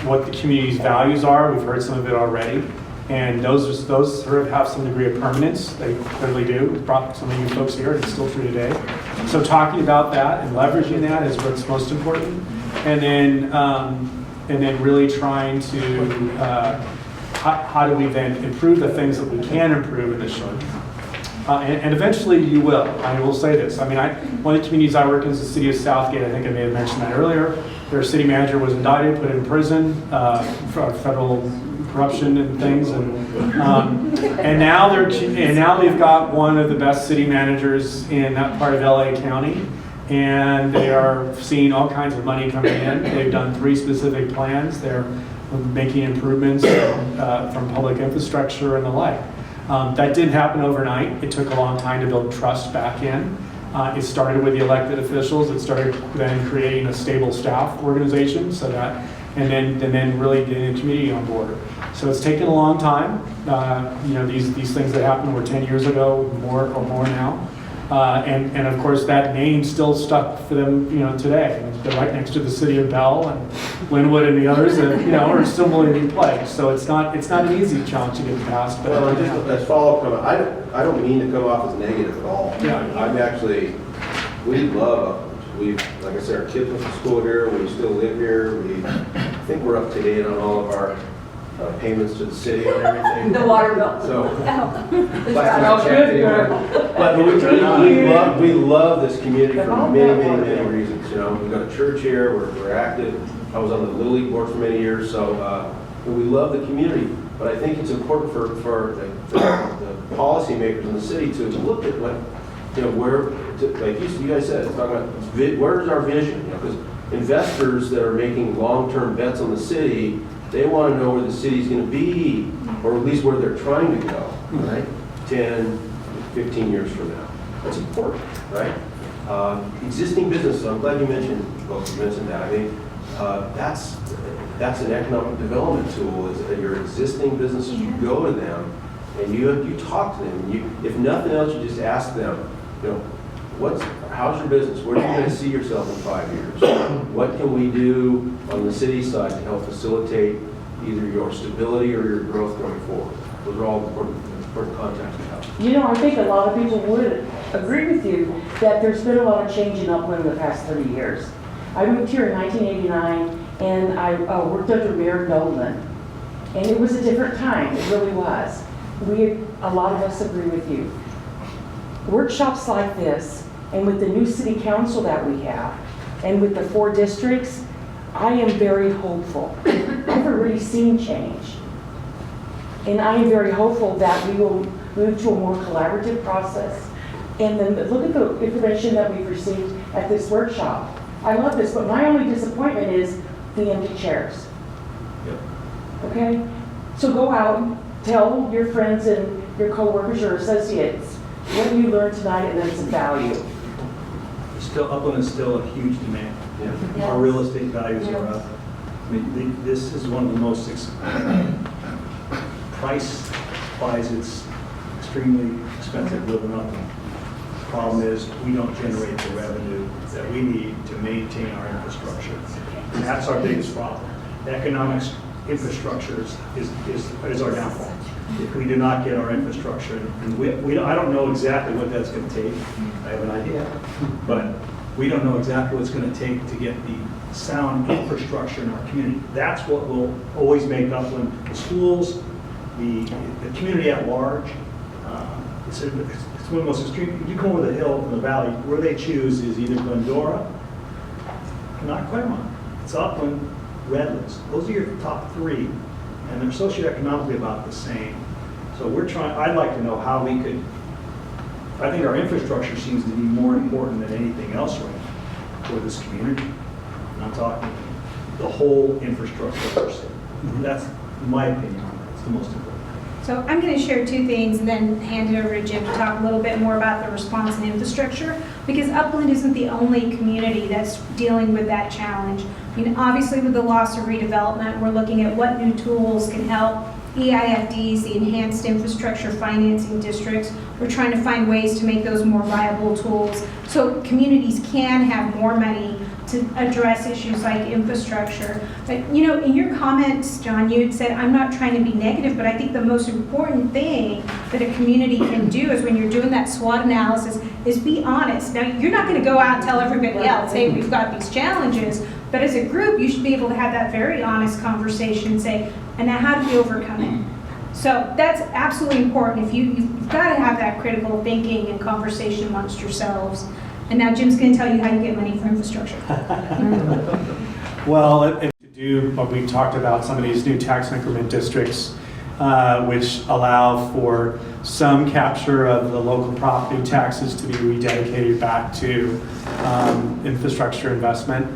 Speaker 3: what the community's values are. We've heard some of it already. And those sort of have some degree of permanence. They clearly do. We brought some of you folks here, and it's still true today. So talking about that and leveraging that is what's most important. And then really trying to, how do we then improve the things that we can improve in the short term? And eventually you will. I will say this. One of the communities I work in is the city of Southgate. I think I may have mentioned that earlier. Their city manager was indicted, put in prison for federal corruption and things, and now they've got one of the best city managers in that part of LA County, and they are seeing all kinds of money coming in. They've done 3 specific plans. They're making improvements from public infrastructure and the like. That didn't happen overnight. It took a long time to build trust back in. It started with the elected officials. It started then creating a stable staff organization, and then really getting the community on board. So it's taken a long time. These things that happened were 10 years ago, more now. And of course that name still stuck for them, today. They're right next to the city of Bell and Linwood and the others that, are still in play. So it's not an easy challenge to get past. But
Speaker 5: well, just as follow-up comment, I don't mean to come off as negative at all. Yeah. We love Upland. Like I said, our kids went to school here. We still live here. I think we're up to date on all of our payments to the city and everything.
Speaker 6: The water bill.
Speaker 5: So,
Speaker 6: good.
Speaker 5: we love this community for many reasons. We've got a church here. We're active. I was on the Little League board for many years, so we love the community. But I think it's important for the policymakers in the city to look at what, like you guys said, talk about where's our vision? Because investors that are making long-term bets on the city, they want to know where the city's going to be, or at least where they're trying to go, right? 10, 15 years from now. That's important, right? Existing businesses, I'm glad you mentioned that. I think that's an economic development tool, is that your existing businesses, you go to them and you talk to them. And if nothing else, you just ask them, how's your business? Where are you going to see yourself in 5 years? What can we do on the city side to help facilitate either your stability or your growth going forward? Those are all important contacts to have.
Speaker 4: I think a lot of people would agree with you that there's been a lot of change in Upland in the past 30 years. I moved here in 1989, and I worked under Mayor Nolan, and it was a different time. It really was. A lot of us agree with you. Workshops like this, and with the new city council that we have, and with the 4 districts, I am very hopeful. I've already seen change. And I am very hopeful that we will move to a more collaborative process. And then look at the information that we've received at this workshop. I love this, but my only disappointment is the empty chairs.
Speaker 5: Yep.
Speaker 4: Okay? So go out, tell your friends and your coworkers or associates what you learned tonight and then some value.
Speaker 8: Upland is still a huge demand.
Speaker 5: Yeah.
Speaker 8: Our real estate values are up. I mean, this is one of the most price-wise, it's extremely expensive to live in Upland. Problem is, we don't generate the revenue that we need to maintain our infrastructure. And that's our biggest problem. Economic infrastructure is our downfall. If we do not get our infrastructure, and I don't know exactly what that's going to take. I have an idea, but we don't know exactly what it's going to take to get the sound infrastructure in our community. That's what will always make Upland, the schools, the community at large. It's one of the most extreme. You go over the hill in the valley, where they choose is either Glendora, not Claremont. It's Upland, Redlands. Those are your top three, and they're socioeconomically about the same. So I'd like to know how we could, I think our infrastructure seems to be more important than anything else right now for this community. And I'm talking the whole infrastructure. That's my opinion on it. It's the most important.
Speaker 2: So I'm going to share two things and then hand it over to Jim to talk a little bit more about the response and infrastructure, because Upland isn't the only community that's dealing with that challenge. I mean, obviously with the loss of redevelopment, we're looking at what new tools can help EIFDs, the Enhanced Infrastructure Financing Districts. We're trying to find ways to make those more viable tools so communities can have more money to address issues like infrastructure. But you know, in your comments, John, you had said, I'm not trying to be negative, but I think the most important thing that a community can do is when you're doing that SWOT analysis is be honest. Now, you're not going to go out and tell everybody else, hey, we've got these challenges, but as a group, you should be able to have that very honest conversation and say, and now how do we overcome it? So that's absolutely important. If you've got to have that critical thinking and conversation amongst yourselves. And now Jim's going to tell you how you get money for infrastructure.
Speaker 3: Well, if you do what we talked about, some of these new tax increment districts, which allow for some capture of the local property taxes to be rededicated back to infrastructure investment.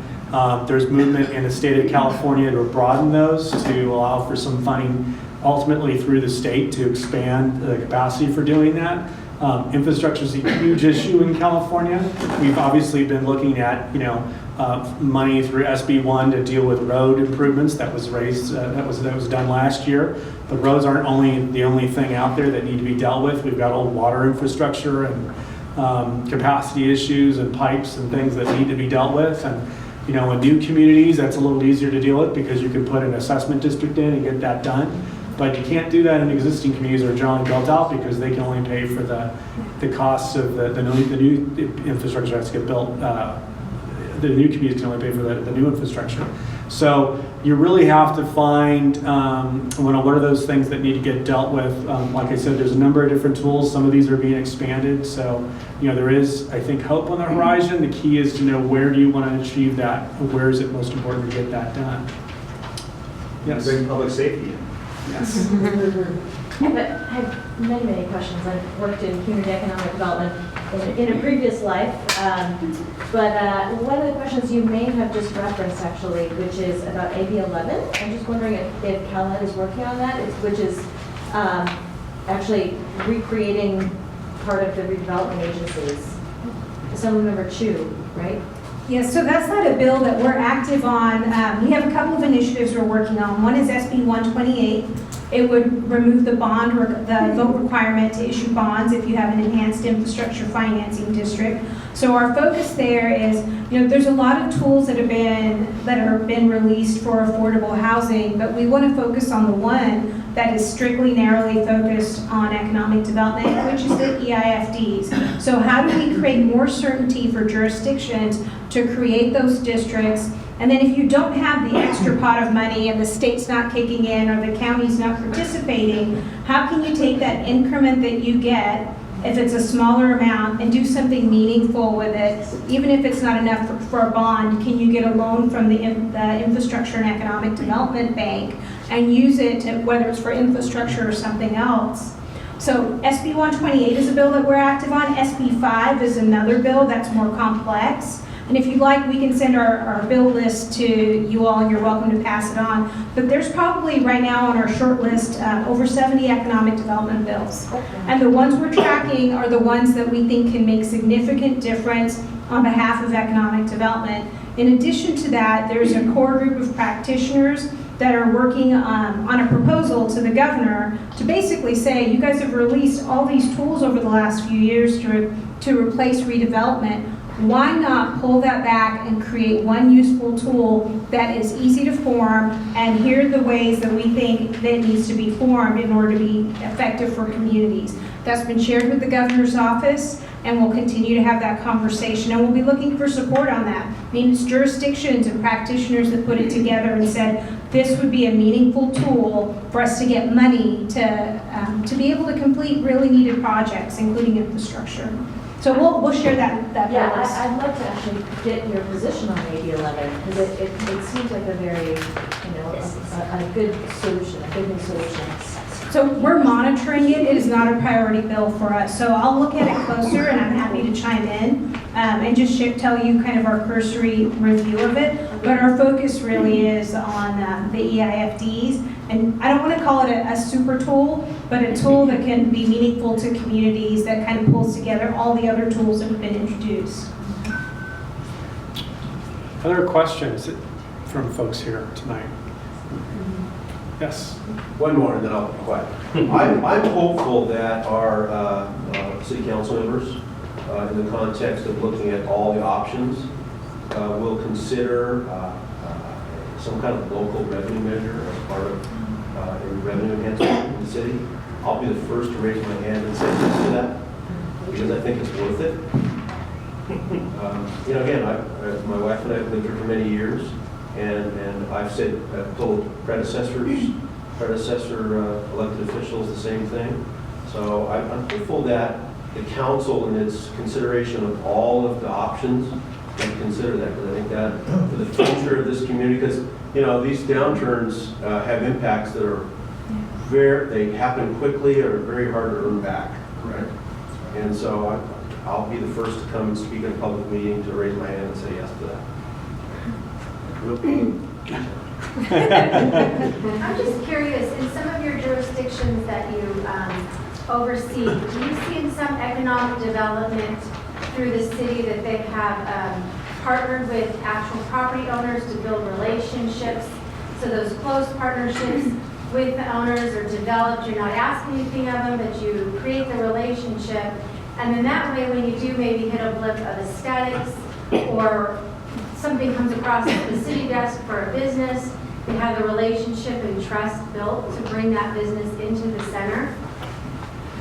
Speaker 3: There's movement in the state of California to broaden those to allow for some funding ultimately through the state to expand the capacity for doing that. Infrastructure is a huge issue in California. We've obviously been looking at, money through SB1 to deal with road improvements that was raised, that was done last year. But roads aren't the only thing out there that need to be dealt with. We've got old water infrastructure and capacity issues and pipes and things that need to be dealt with. And in new communities, that's a little easier to deal with because you can put an assessment district in and get that done. But you can't do that in existing communities that are generally built out because they can only pay for the costs of the new infrastructure that's get built. The new communities can only pay for the new infrastructure. So you really have to find what are those things that need to get dealt with. Like I said, there's a number of different tools. Some of these are being expanded. So there is, I think, hope on the horizon. The key is to know where do you want to achieve that? Where is it most important to get that done? Yes.
Speaker 8: Bring public safety in.
Speaker 3: Yes.
Speaker 6: I have many questions. I've worked in community economic development in a previous life. But one of the questions you may have just referenced, actually, which is about AB 11. I'm just wondering if CalEd is working on that, which is actually recreating part of the redevelopment agencies. Assemblymember Chu, right?
Speaker 2: Yes, so that's not a bill that we're active on. We have a couple of initiatives we're working on. One is SB 128. It would remove the the vote requirement to issue bonds if you have an enhanced infrastructure financing district. So our focus there is, there's a lot of tools that have been released for affordable housing, but we want to focus on the one that is strictly narrowly focused on economic development, which is the EIFDs. So how do we create more certainty for jurisdictions to create those districts? And then if you don't have the extra pot of money and the state's not kicking in or the county's not participating, how can you take that increment that you get, if it's a smaller amount, and do something meaningful with it? Even if it's not enough for a bond, can you get a loan from the Infrastructure and Economic Development Bank and use it, whether it's for infrastructure or something else? So SB 128 is a bill that we're active on. SB 5 is another bill that's more complex. And if you'd like, we can send our bill list to you all, and you're welcome to pass it on. But there's probably right now on our short list over 70 economic development bills. And the ones we're tracking are the ones that we think can make significant difference on behalf of economic development. In addition to that, there's a core group of practitioners that are working on a proposal to the governor to basically say, you guys have released all these tools over the last few years to replace redevelopment. Why not pull that back and create one useful tool that is easy to form, and here are the ways that we think that it needs to be formed in order to be effective for communities. That's been shared with the governor's office, and we'll continue to have that conversation, and we'll be looking for support on that. I mean, it's jurisdictions and practitioners that put it together and said, this would be a meaningful tool for us to get money to be able to complete really needed projects, including infrastructure. So we'll share that
Speaker 6: Yeah,
Speaker 2: list.
Speaker 6: I'd love to actually get your position on AB 11, because it seems like a very, a good solution, a good new solution.
Speaker 2: So we're monitoring it. It is not a priority bill for us. So I'll look at it closer, and I'm happy to chime in and just tell you kind of our cursory review of it. But our focus really is on the EIFDs. And I don't want to call it a super tool, but a tool that can be meaningful to communities, that kind of pulls together all the other tools that have been introduced.
Speaker 3: Other questions from folks here tonight? Yes.
Speaker 5: One more and then I'll be quiet. I'm hopeful that our city council members, in the context of looking at all the options, will consider some kind of local revenue measure as part of revenue enhancement in the city. I'll be the first to raise my hand and say yes to that, because I think it's worth it. Again, my wife and I have lived here for many years, and I've told predecessor elected officials the same thing. So I'm hopeful that the council, in its consideration of all of the options, can consider that, because I think that for the future of this community, because these downturns have impacts that are they happen quickly or very hard to earn back. Correct. And so I'll be the first to come and speak in a public meeting to raise my hand and say yes to that.
Speaker 10: I'm just curious, in some of your jurisdictions that you oversee, do you see in some economic development through the city that they have partnered with actual property owners to build relationships? So those close partnerships with the owners are developed, you're not asking anything of them, but you create the relationship. And then that way, when you do maybe hit a blip of aesthetics, or something comes across the city desk for a business, they have the relationship and trust built to bring that business into the center,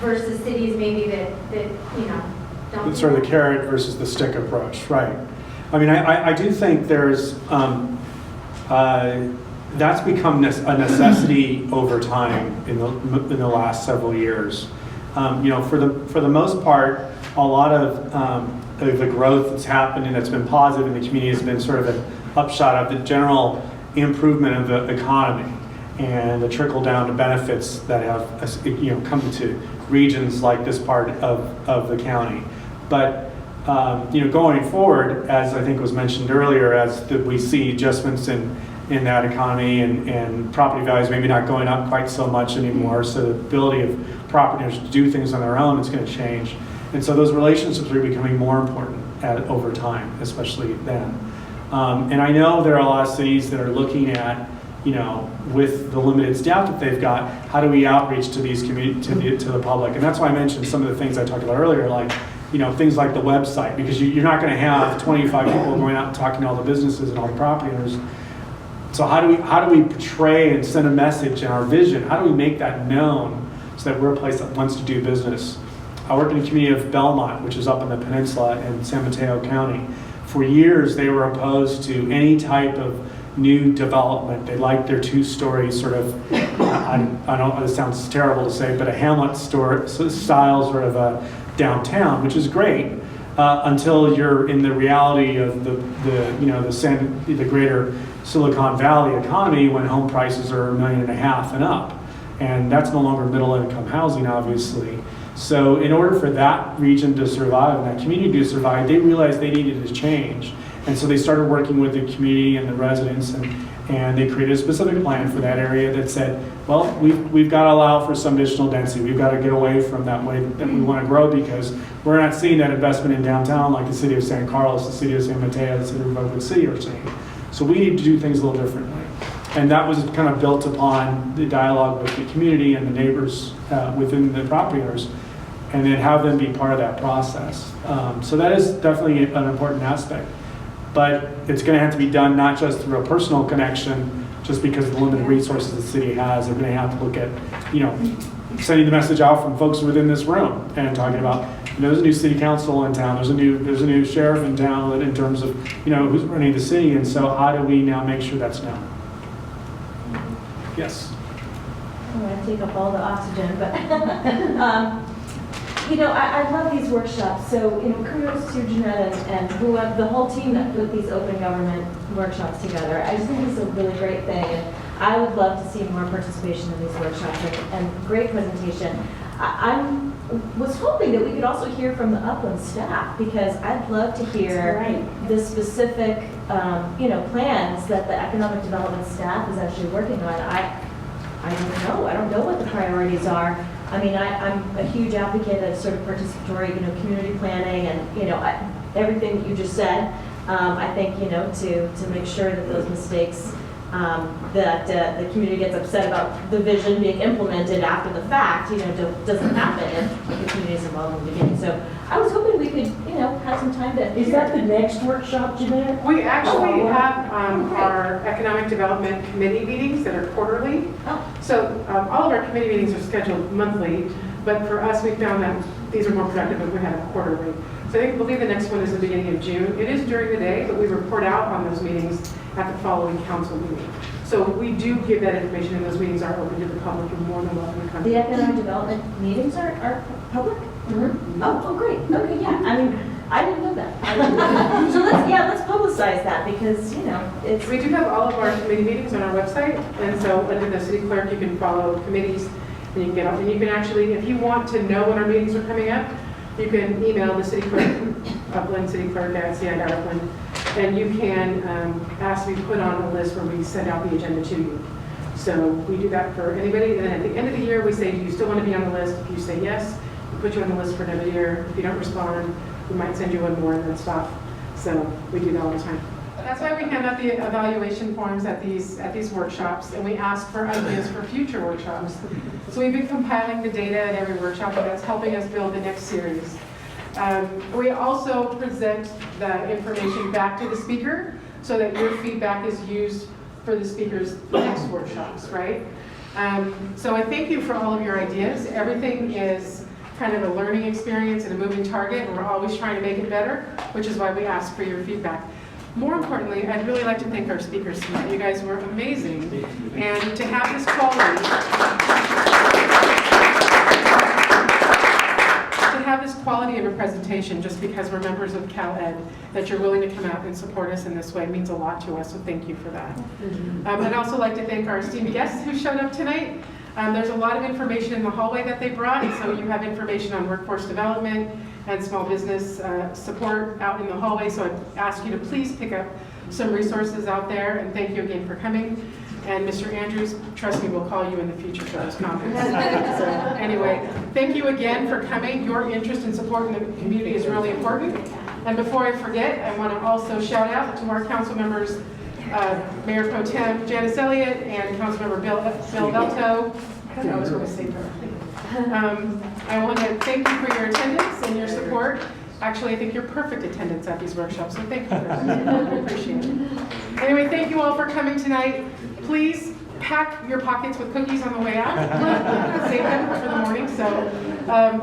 Speaker 10: versus cities maybe that don't.
Speaker 3: It's sort of the carrot versus the stick approach, right? I mean, I do think there's that's become a necessity over time in the last several years. For the most part, a lot of the growth that's happened and that's been positive in the community has been sort of an upshot of the general improvement of the economy and the trickle down to benefits that have come to regions like this part of the county. But going forward, as I think was mentioned earlier, as we see adjustments in that economy and property values maybe not going up quite so much anymore, so the ability of property owners to do things on their own is going to change. And so those relationships are becoming more important over time, especially then. And I know there are a lot of cities that are looking at, with the limited staff that they've got, how do we outreach to these to the public? And that's why I mentioned some of the things I talked about earlier, like things like the website, because you're not going to have 25 people going out and talking to all the businesses and all the property owners. So how do we portray and send a message in our vision? How do we make that known so that we're a place that wants to do business? I work in the community of Belmont, which is up in the peninsula in San Mateo County. For years, they were opposed to any type of new development. They liked their two-story sort of, I don't, it sounds terrible to say, but a Hamlet style sort of a downtown, which is great until you're in the reality of the greater Silicon Valley economy, when home prices are $1.5 million and up. And that's no longer middle income housing, obviously. So in order for that region to survive and that community to survive, they realized they needed to change. And so they started working with the community and the residents, and they created a specific plan for that area that said, well, we've got to allow for some additional density. We've got to get away from that way that we want to grow, because we're not seeing that investment in downtown like the city of San Carlos, the city of San Mateo, the city of Oakland City are seeing. So we need to do things a little differently. And that was kind of built upon the dialogue with the community and the neighbors within the property owners, and then have them be part of that process. So that is definitely an important aspect. But it's going to have to be done not just through a personal connection, just because of the limited resources the city has. They're going to have to look at, sending the message out from folks within this room and talking about, there's a new city council in town, there's a new sheriff in town in terms of, who's running the city, and so how do we now make sure that's known? Yes.
Speaker 6: I'm going to take up all the oxygen, but I love these workshops. So, kudos to Jeanette and the whole team that put these open government workshops together. I just think it's a really great thing, and I would love to see more participation in these workshops and great presentation. I was hoping that we could also hear from the Upland staff, because I'd love to hear the specific, plans that the economic development staff is actually working on. I don't know. I don't know what the priorities are. I mean, I'm a huge advocate of sort of participatory, community planning, and everything that you just said. I think to make sure that those mistakes that the community gets upset about the vision being implemented after the fact, doesn't happen if the community is involved in the beginning. So I was hoping we could, have some time to.
Speaker 4: Is that the next workshop, Jeanette?
Speaker 1: We actually have our Economic Development Committee meetings that are quarterly.
Speaker 6: Oh.
Speaker 1: So all of our committee meetings are scheduled monthly, but for us, we found that these are more productive if we have them quarterly. So I believe the next one is the beginning of June. It is during the day, but we report out on those meetings at the following council meeting. So we do give that information, and those meetings are open to the public and more than welcome to come.
Speaker 6: The economic development meetings are public? Mm-hmm. Oh, great. Okay, yeah. I mean, I didn't know that. So let's publicize that, because it's.
Speaker 1: We do have all of our committee meetings on our website, and so under the city clerk, you can follow committees, and you can get up, and you can actually, if you want to know when our meetings are coming up, you can email the city clerk, Upland City Clerk at ci.upland, and you can ask to be put on a list where we send out the agenda to you. So we do that for anybody, and then at the end of the year, we say, do you still want to be on the list? If you say yes, we put you on the list for another year. If you don't respond, we might send you one more and then stop. So we do that all the time. That's why we hand out the evaluation forms at these workshops, and we ask for ideas for future workshops. So we've been compiling the data at every workshop, and that's helping us build the next series. We also present the information back to the speaker so that your feedback is used for the speaker's next workshops, right? So I thank you for all of your ideas. Everything is kind of a learning experience and a moving target, and we're always trying to make it better, which is why we ask for your feedback. More importantly, I'd really like to thank our speakers tonight. You guys were amazing. And to have this quality of a presentation, just because we're members of Cal-Ed, that you're willing to come out and support us in this way means a lot to us, so thank you for that. I'd also like to thank our esteemed guests who showed up tonight. There's a lot of information in the hallway that they brought, so you have information on workforce development and small business support out in the hallway, so I'd ask you to please pick up some resources out there, and thank you again for coming. And Mr. Andrews, trust me, we'll call you in the future for those comments. So anyway, thank you again for coming. Your interest and support in the community is really important. And before I forget, I want to also shout out to our council members, Mayor Pro Tem Janice Elliott and Councilmember Bill Velto. I was going to say I want to thank you for your attendance and your support. Actually, I think you're perfect attendance at these workshops, so thank you for that. I appreciate it. Anyway, thank you all for coming tonight. Please pack your pockets with cookies on the way out. Save them for the morning,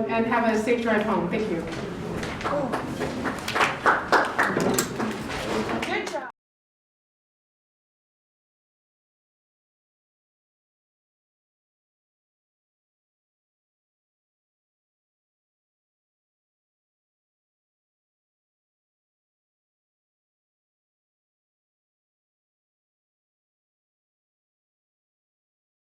Speaker 1: and have a safe drive home. Thank you.